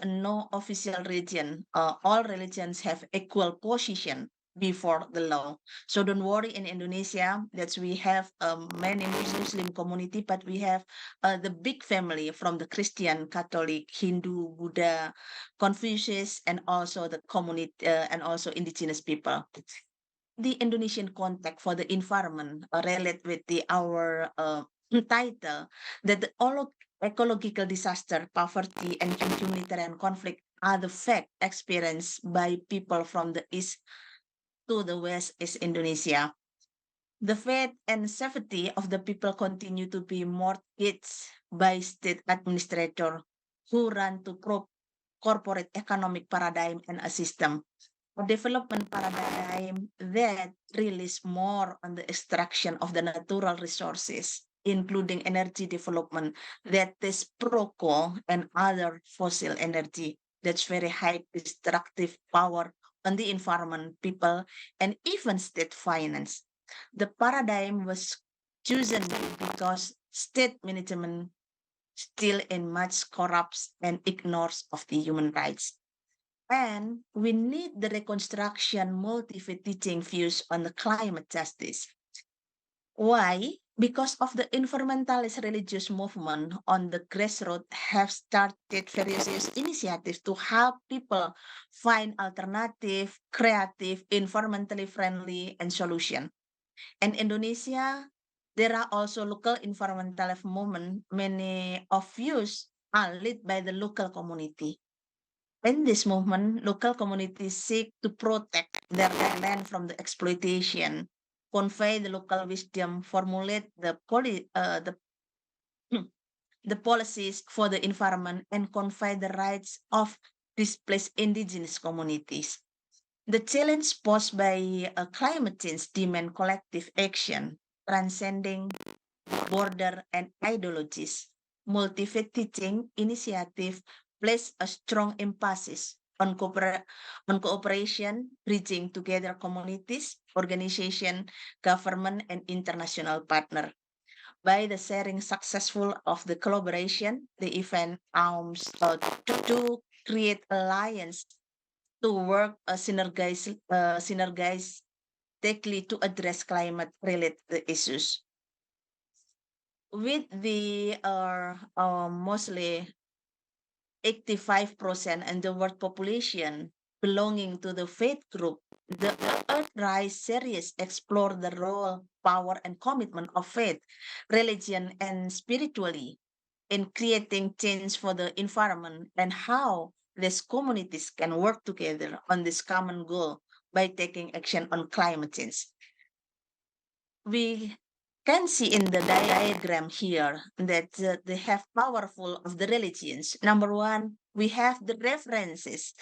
G: no official religion. All religions have equal position before the law. So don't worry, in Indonesia that we have many Muslim community, but we have the big family from the Christian, Catholic, Hindu, Buddha, Confucius, and also the community and also indigenous people. The Indonesian context for the environment relate with our title that the ecological disaster, poverty, and humanitarian conflict are the fact experienced by people from the east to the west is Indonesia. The fate and safety of the people continue to be mortgaged by state administrator who run to corporate economic paradigm and a system. A development paradigm that relies more on the extraction of the natural resources, including energy development that is pro-coal and other fossil energy. That's very high destructive power on the environment, people, and even state finance. The paradigm was chosen because state management still in much corrupts and ignores of the human rights. And we need the reconstruction multi-faith teaching views on the climate justice. Why? Because of the environmentalist religious movement on the grassroots have started various initiatives to help people find alternative, creative, environmentally friendly and solution. In Indonesia, there are also local environmentalist movement. Many of views are led by the local community. In this movement, local communities seek to protect their land from the exploitation, convey the local wisdom, formulate the the policies for the environment, and confide the rights of displaced indigenous communities. The challenge posed by climate change demand collective action, transcending border and ideologies. Multifaceted teaching initiative place a strong emphasis on, on cooperation, bridging together communities, organization, government, and international partner. By the sharing successful of the collaboration, the event aims to create alliance to work synergistically to address climate-related issues. With the mostly 85% and the world population belonging to the faith group, the Earthrise series explore the role, power, and commitment of faith, religion, and spiritually in creating change for the environment and how these communities can work together on this common goal by taking action on climate change. We can see in the diagram here that they have powerful of the religions. Number one, we have the references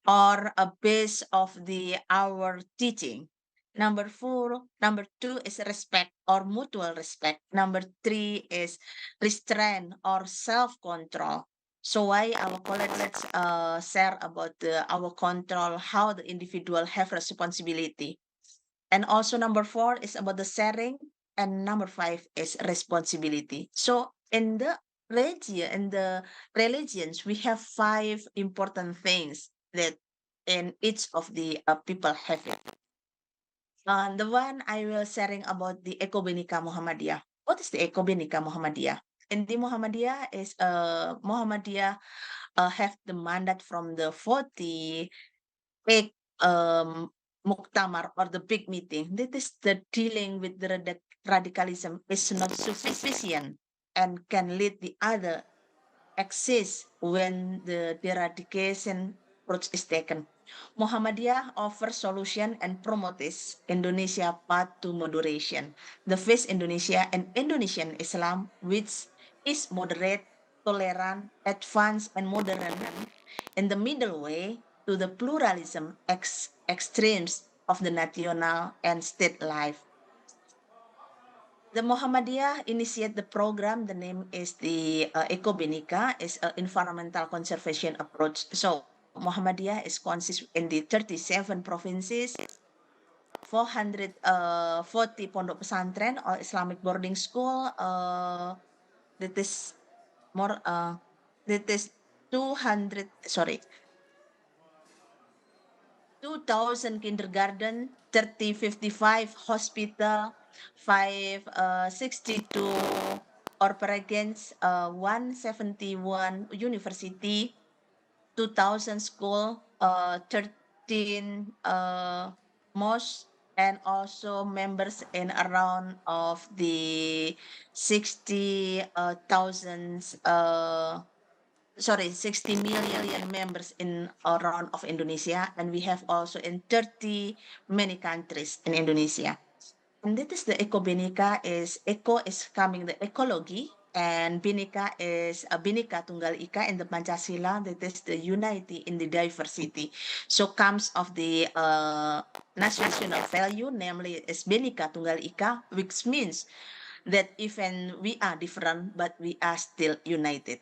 G: or a base of the our teaching. Number two is respect or mutual respect. Number three is restraint or self-control. So why our colleagues share about our control, how the individual have responsibility. And also number four is about the sharing, and number five is responsibility. So in the religions, we have five important things that in each of the people have it. The one I will sharing about the Ekobenika Muhammadiyah. What is the Ekobenika Muhammadiyah? And the Muhammadiyah is Muhammadiyah have the mandate from the 40 big muktamar or the big meeting. That is the dealing with the radicalism is not sufficient and can lead the other exist when the eradication approach is taken. Muhammadiyah offers solution and promotes Indonesia path to moderation. The face Indonesia and Indonesian Islam, which is moderate, tolerant, advanced, and modern, in the middle way to the pluralism extremes of the national and state life. The Muhammadiyah initiate the program. The name is the Ekobenika, is an environmental conservation approach. So Muhammadiyah is consist in the 37 provinces, 440 pondok pesantren or Islamic boarding school. That is more. That is 200. Sorry, 2,000 kindergarten, 3055 hospital, 562 orphanages, 171 university, 2,000 school, 13 mosques, and also members in around of the 60,000 60 million members in around of Indonesia, and we have also in 30 many countries in Indonesia. And that is the Eco Bhinneka is eco is coming the ecology, and Bhinneka is a Bhinneka Tunggal Ika in the Pancasila, that is the unity in the diversity. So comes of the national value, namely is Bhinneka Tunggal Ika, which means that even we are different, but we are still united.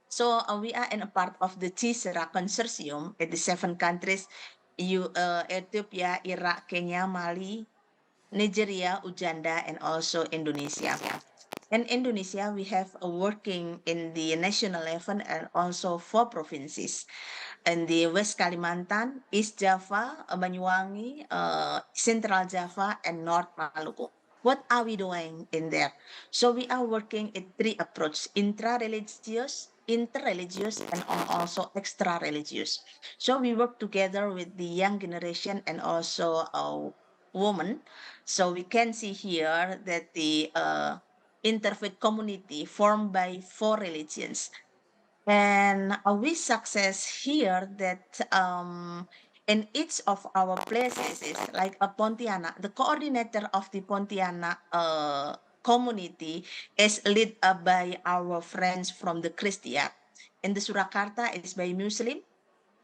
G: So we are in a part of the CISRA consortium at the 7 countries, Ethiopia, Iraq, Kenya, Mali, Nigeria, Uganda, and also Indonesia. In Indonesia, we have a working in the national level and also 4 provinces. In the West Kalimantan, East Java, Banyuwangi, Central Java, and North Maluku. What are we doing in there? So we are working in 3 approaches: intra-religious, interreligious, and also extra-religious. So we work together with the young generation and also women. So we can see here that the interfaith community formed by 4 religions. And we success here that in each of our places, like a Pontianak, the coordinator of the Pontianak community is led by our friends from the Christian. In the Surakarta is by Muslim,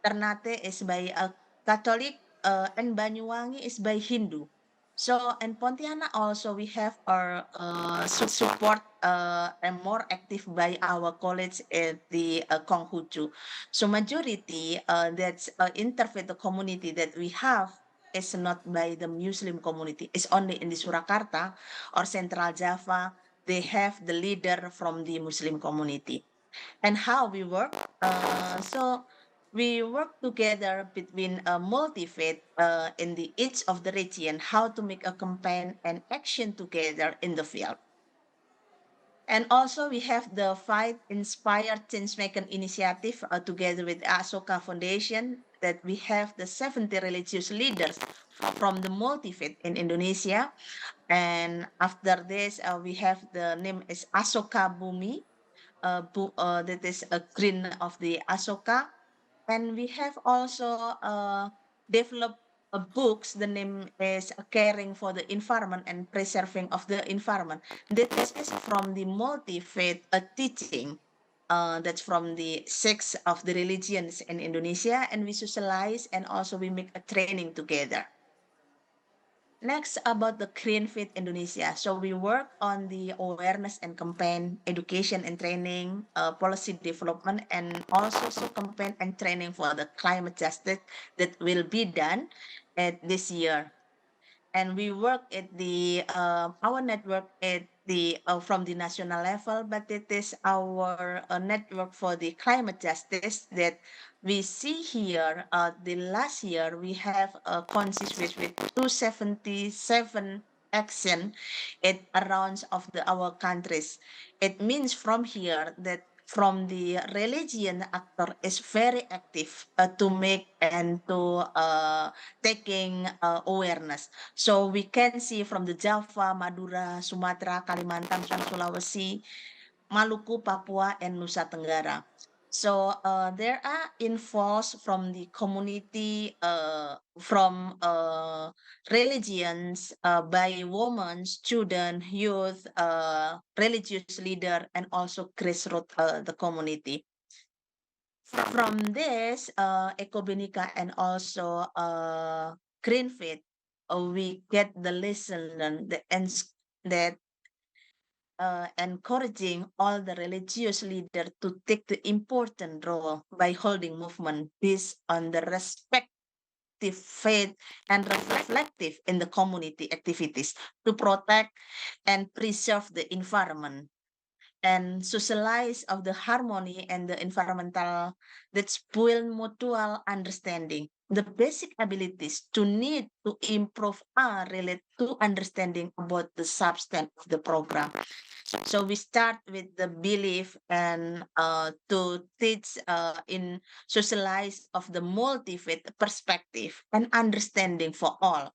G: Ternate is by a Catholic, and Banyuwangi is by Hindu. So in Pontianak also we have our support and more active by our college at the Konghucu. So majority that's interfaith the community that we have is not by the Muslim community. It's only in the Surakarta or Central Java. They have the leader from the Muslim community. And how we work? So we work together between multi-faith in the each of the region, how to make a campaign and action together in the field. And also we have the Fight Inspired Changemaking Initiative together with Asoka Foundation that we have the 70 religious leaders from the multi-faith in Indonesia. And after this, we have the name is Asoka Bumi, that is a green of the Asoka. And we have also developed books. The name is Caring for the Environment and Preserving of the Environment. This is from the multi-faith teaching. That's from the six of the religions in Indonesia, and we socialize and also we make a training together. Next, about the Green Fit Indonesia. So we work on the awareness and campaign, education and training, policy development, and also campaign and training for the climate justice that will be done at this year. And we work at the our network at the from the national level, but it is our network for the climate justice that we see here. The last year we have consist with 277 action at around of the our countries. It means from here that from the religion actor is very active to make and to taking awareness. So we can see from the Java, Madura, Sumatra, Kalimantan, and Sulawesi, Maluku, Papua, and Nusa Tenggara. So there are infos from the community, from religions, by women, student, youth, religious leader, and also grassroots the community. From this, Ecobenica and also Greenfit, we get the lesson learned that encouraging all the religious leaders to take the important role by holding movement based on the respective faith and reflective in the community activities to protect and preserve the environment and socialize of the harmony and the environmental that's build mutual understanding. The basic abilities to need to improve are related to understanding about the substance of the program. So we start with the belief and to teach in socialize of the multi-faith perspective and understanding for all.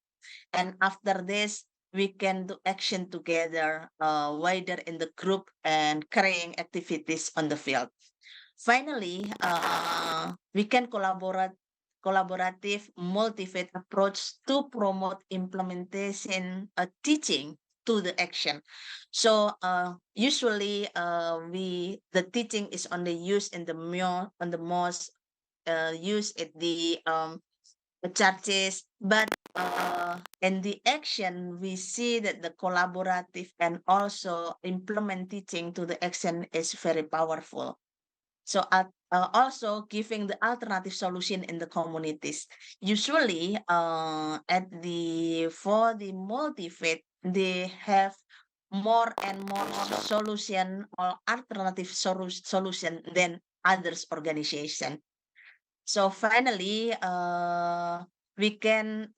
G: And after this, we can do action together wider in the group and carrying activities on the field. Finally, we can collaborative multi-faith approach to promote implementation teaching to the action. So usually we the teaching is only used in the most used at the churches, but in the action we see that the collaborative and also implement teaching to the action is very powerful. So also giving the alternative solution in the communities. Usually at the for the multi-faith, they have more and more solution or alternative solution than others organization. So finally, we can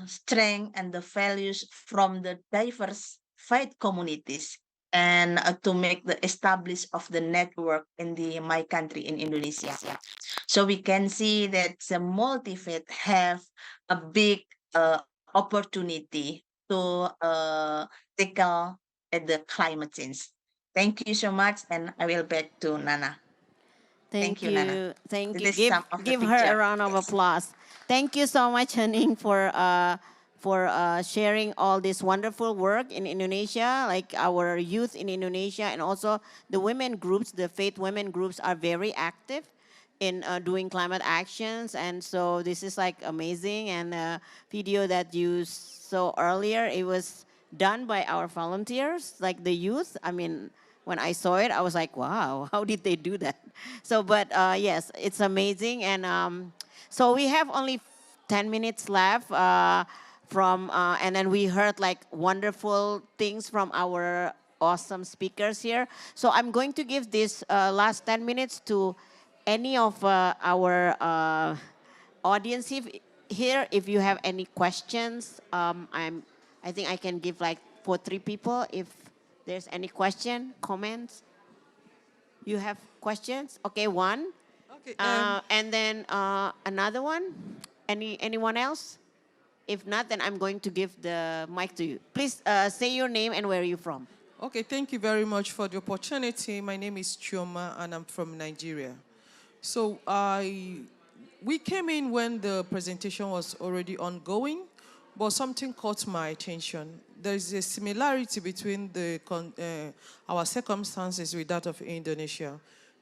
G: strengthen the values from the diverse faith communities and to make the establish of the network in the my country in Indonesia. So we can see that the multi-faith have a big opportunity to tackle at the climate change. Thank you so much, and I will back to Nana. Thank you, Nana.
B: Thank you.
G: This is some of the
B: Give her a
G: picture.
B: round of
G: Yes.
B: applause. Thank you so much, Haning, for for sharing all this wonderful work in Indonesia, like our youth in Indonesia, and also the women groups, the faith women groups are very active in doing climate actions. And so this is like amazing. And video that you saw earlier, it was done by our volunteers, like the youth. I mean, when I saw it, I was like, wow, how did they do that? So, but yes, it's amazing. And so we have only 10 minutes left and then we heard like wonderful things from our awesome speakers here. So I'm going to give this last 10 minutes to any of our audience here. If you have any questions, I think I can give like for 3 people. If there's any question, comments. You have questions? Okay, one.
H: Okay.
B: And then another one. Anyone else? If not, then I'm going to give the mic to you. Please say your name and where are you from.
H: Okay, thank you very much for the opportunity. My name is Chioma and I'm from Nigeria. So we came in when the presentation was already ongoing, but something caught my attention. There is a similarity between our circumstances with that of Indonesia,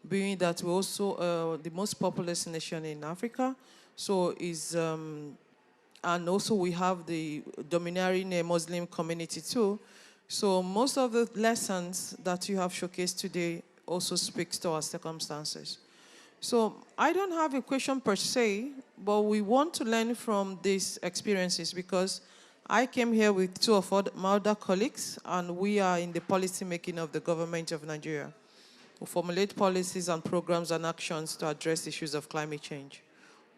H: being that we're also the most populous nation in Africa. So and also we have the domineering Muslim community too. So most of the lessons that you have showcased today also speaks to our circumstances. So I don't have a question per se, but we want to learn from these experiences because I came here with 2 of my other colleagues, and we are in the policy making of the government of Nigeria. We formulate policies and programs and actions to address issues of climate change.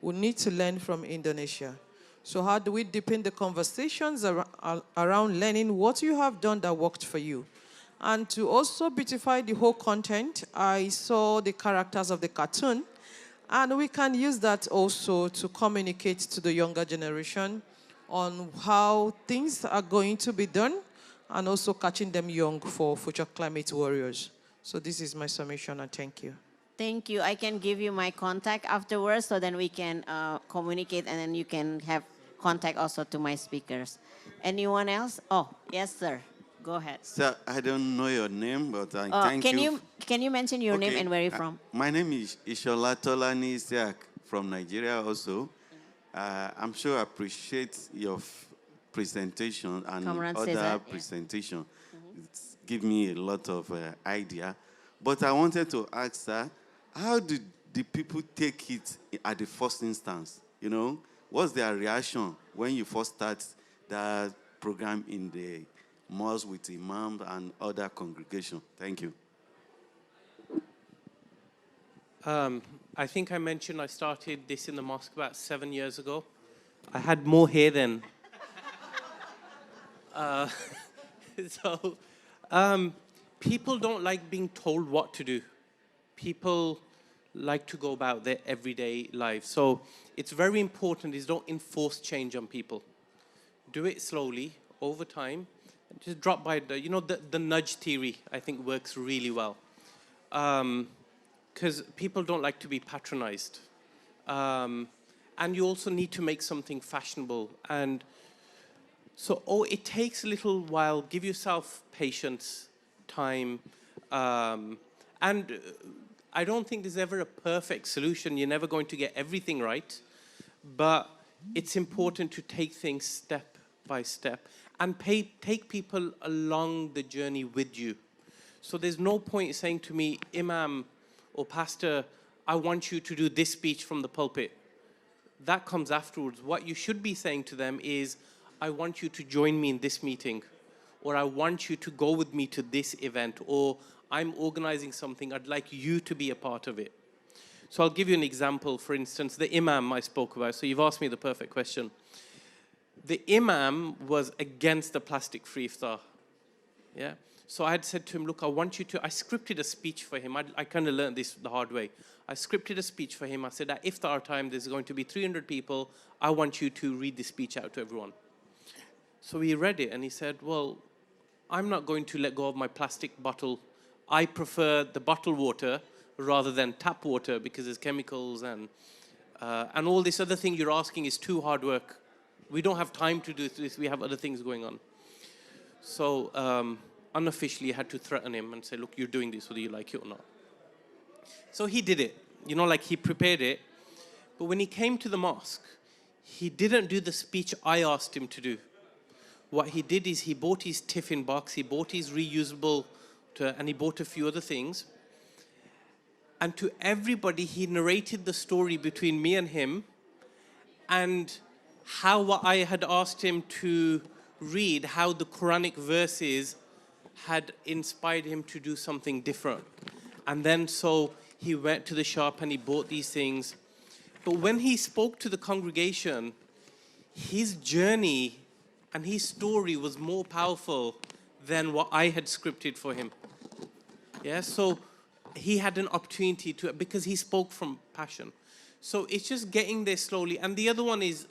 H: We need to learn from Indonesia. So how do we deepen the conversations around learning what you have done that worked for you? And to also beautify the whole content, I saw the characters of the cartoon, and we can use that also to communicate to the younger generation on how things are going to be done, and also catching them young for future climate warriors. So this is my summation, and thank you.
B: Thank you. I can give you my contact afterwards, so then we can communicate, and then you can have contact also to my speakers. Anyone else? Oh, yes, sir. Go ahead.
I: Sir, I don't know your name, but I thank you.
B: Can you mention your name and where you're from?
I: My name is Ishola Tolani Isiak from Nigeria also. I'm sure I appreciate your presentation and other presentation. It's give me a lot of idea. But I wanted to ask, sir, how did the people take it at the first instance? You know, what's their reaction when you first start that program in the mosque with imam and other congregation? Thank you.
F: I think I mentioned I started this in the mosque about 7 years ago. I had more hair then. People don't like being told what to do. People like to go about their everyday life. So it's very important is don't enforce change on people. Do it slowly, over time. Just drop by the nudge theory, I think, works really well. Because people don't like to be patronized. And you also need to make something fashionable. And so, it takes a little while. Give yourself patience, time. And I don't think there's ever a perfect solution. You're never going to get everything right. But it's important to take things step by step and take people along the journey with you. So there's no point saying to me, Imam or Pastor, I want you to do this speech from the pulpit. That comes afterwards. What you should be saying to them is, I want you to join me in this meeting, or I want you to go with me to this event, or I'm organizing something, I'd like you to be a part of it. So I'll give you an example. For instance, the Imam I spoke about. So you've asked me the perfect question. The Imam was against the plastic-free iftar. Yeah. So I had said to him, look, I want you to, I scripted a speech for him. I kind of learned this the hard way. I scripted a speech for him. I said, at iftar time, there's going to be 300 people. I want you to read this speech out to everyone. So he read it and he said, well, I'm not going to let go of my plastic bottle. I prefer the bottled water rather than tap water because there's chemicals and all this other thing you're asking is too hard work. We don't have time to do this. We have other things going on. So unofficially, I had to threaten him and say, look, you're doing this, whether you like it or not. So he did it. You know, like he prepared it. But when he came to the mosque, he didn't do the speech I asked him to do. What he did is he bought his tiffin box, he bought his reusable, and he bought a few other things. And to everybody, he narrated the story between me and him, and how what I had asked him to read, how the Quranic verses had inspired him to do something different. And then so he went to the shop and he bought these things. But when he spoke to the congregation, his journey and his story was more powerful than what I had scripted for him. Yeah, so he had an opportunity to, because he spoke from passion. So it's just getting there slowly. And the other one is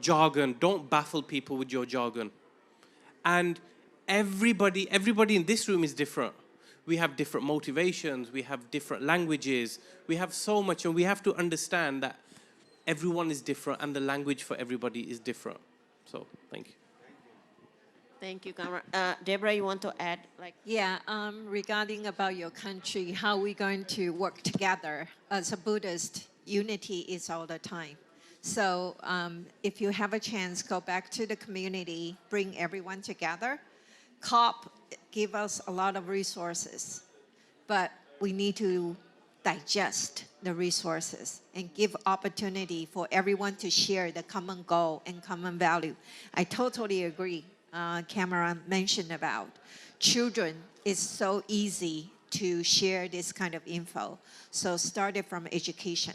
F: jargon. Don't baffle people with your jargon. And everybody in this room is different. We have different motivations, we have different languages, we have so much, and we have to understand that everyone is different and the language for everybody is different. So, thank you.
B: Thank you, Kamran. Deborah, you want to add?
D: Yeah, regarding about your country, how we're going to work together as a Buddhist, unity is all the time. So if you have a chance, go back to the community, bring everyone together. COP give us a lot of resources, but we need to digest the resources and give opportunity for everyone to share the common goal and common value. I totally agree. Cameron mentioned about children. It's so easy to share this kind of info. So start it from education.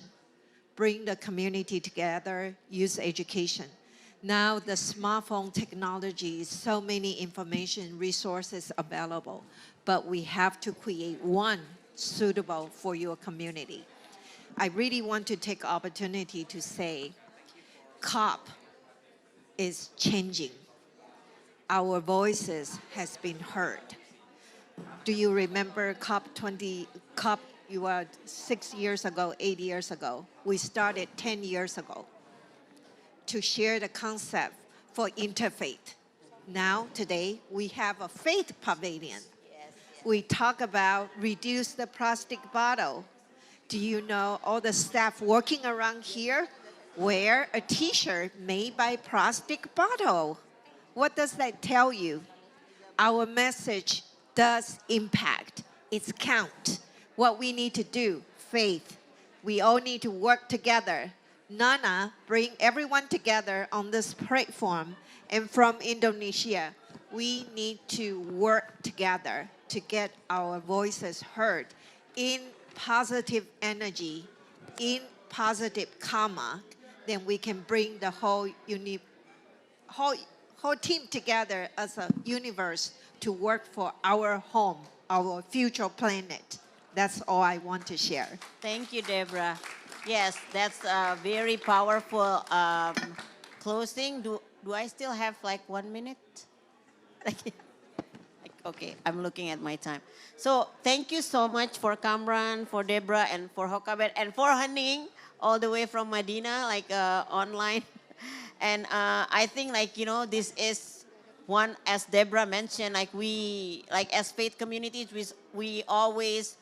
D: Bring the community together, use education. Now the smartphone technology is so many information resources available, but we have to create one suitable for your community. I really want to take opportunity to say, COP is changing. Our voices has been heard. Do you remember COP, you were 6 years ago, 8 years ago. We started 10 years ago to share the concept for interfaith. Now, today, we have a faith pavilion. We talk about reduce the plastic bottle. Do you know all the staff working around here wear a t-shirt made by plastic bottle? What does that tell you? Our message does impact. It's count. What we need to do, faith. We all need to work together. Nana, bring everyone together on this platform. And from Indonesia, we need to work together to get our voices heard in positive energy, in positive karma. Then we can bring the whole team together as a universe to work for our home, our future planet. That's all I want to share.
B: Thank you, Deborah. Yes, that's a very powerful closing. Do I still have like 1 minute? Okay, I'm looking at my time. So thank you so much for Kamran, for Deborah, and for Hokabet, and for Haning, all the way from Medina, online. And I think this is one, as Deborah mentioned, we, as faith communities, we always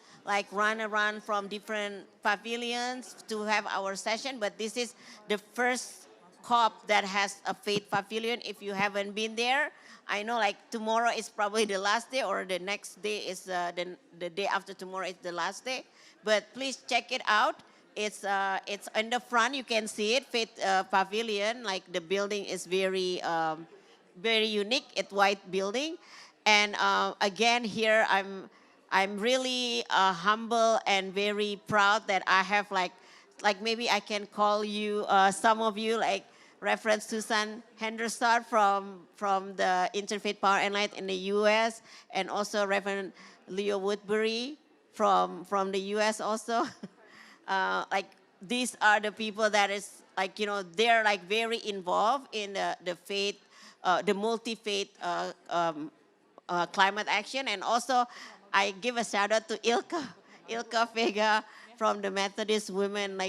B: run around from different pavilions to have our session, but this is the first COP that has a faith pavilion. If you haven't been there, I know tomorrow is probably the last day, or the next day is the day after tomorrow is the last day. But please check it out. It's in the front. You can see it, Faith Pavilion. The building is very very unique. It's white building, and again here I'm really humble and very proud that I have maybe I can call you some of you Reverend Susan Henderson from the Interfaith Power and Light in the U.S. and also Reverend Leo Woodbury from the U.S. also. These are the people that is they're very involved in the faith, the multi-faith climate action. And also I give a shout out to Ilka Vega from the Methodist Women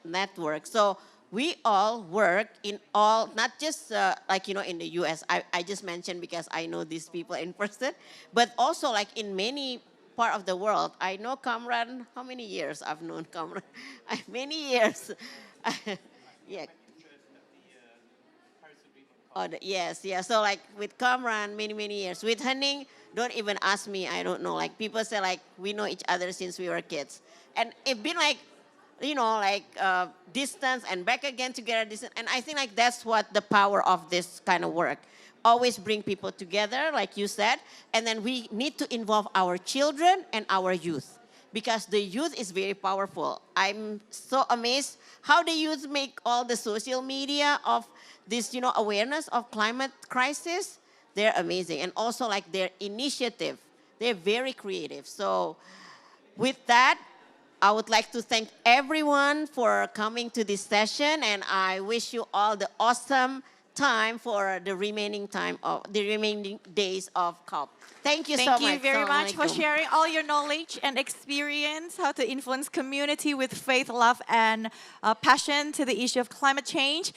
B: network. So we all work in all, not just like, in the US, I just mentioned because I know these people in person, but also like in many part of the world. I know Kamran, how many years I've known Kamran? Many years. Yeah. Oh, yes, yeah. So like with Kamran, many, many years. With Henning, don't even ask me. I don't know. Like people say like, we know each other since we were kids. And it's been like, distance and back again together. Distance. And I think like that's what the power of this kind of work. Always bring people together, like you said. And then we need to involve our children and our youth, because the youth is very powerful. I'm so amazed how the youth make all the social media of this, awareness of climate crisis. They're amazing. And also like their initiative, they're very creative. So with that, I would like to thank everyone for coming to this session, and I wish you all the awesome time for the remaining days of COP. Thank you so much.
A: Thank you very much for
B: Assalamualaikum.
A: sharing all your knowledge and experience, how to influence community with faith, love, and passion to the issue of climate change.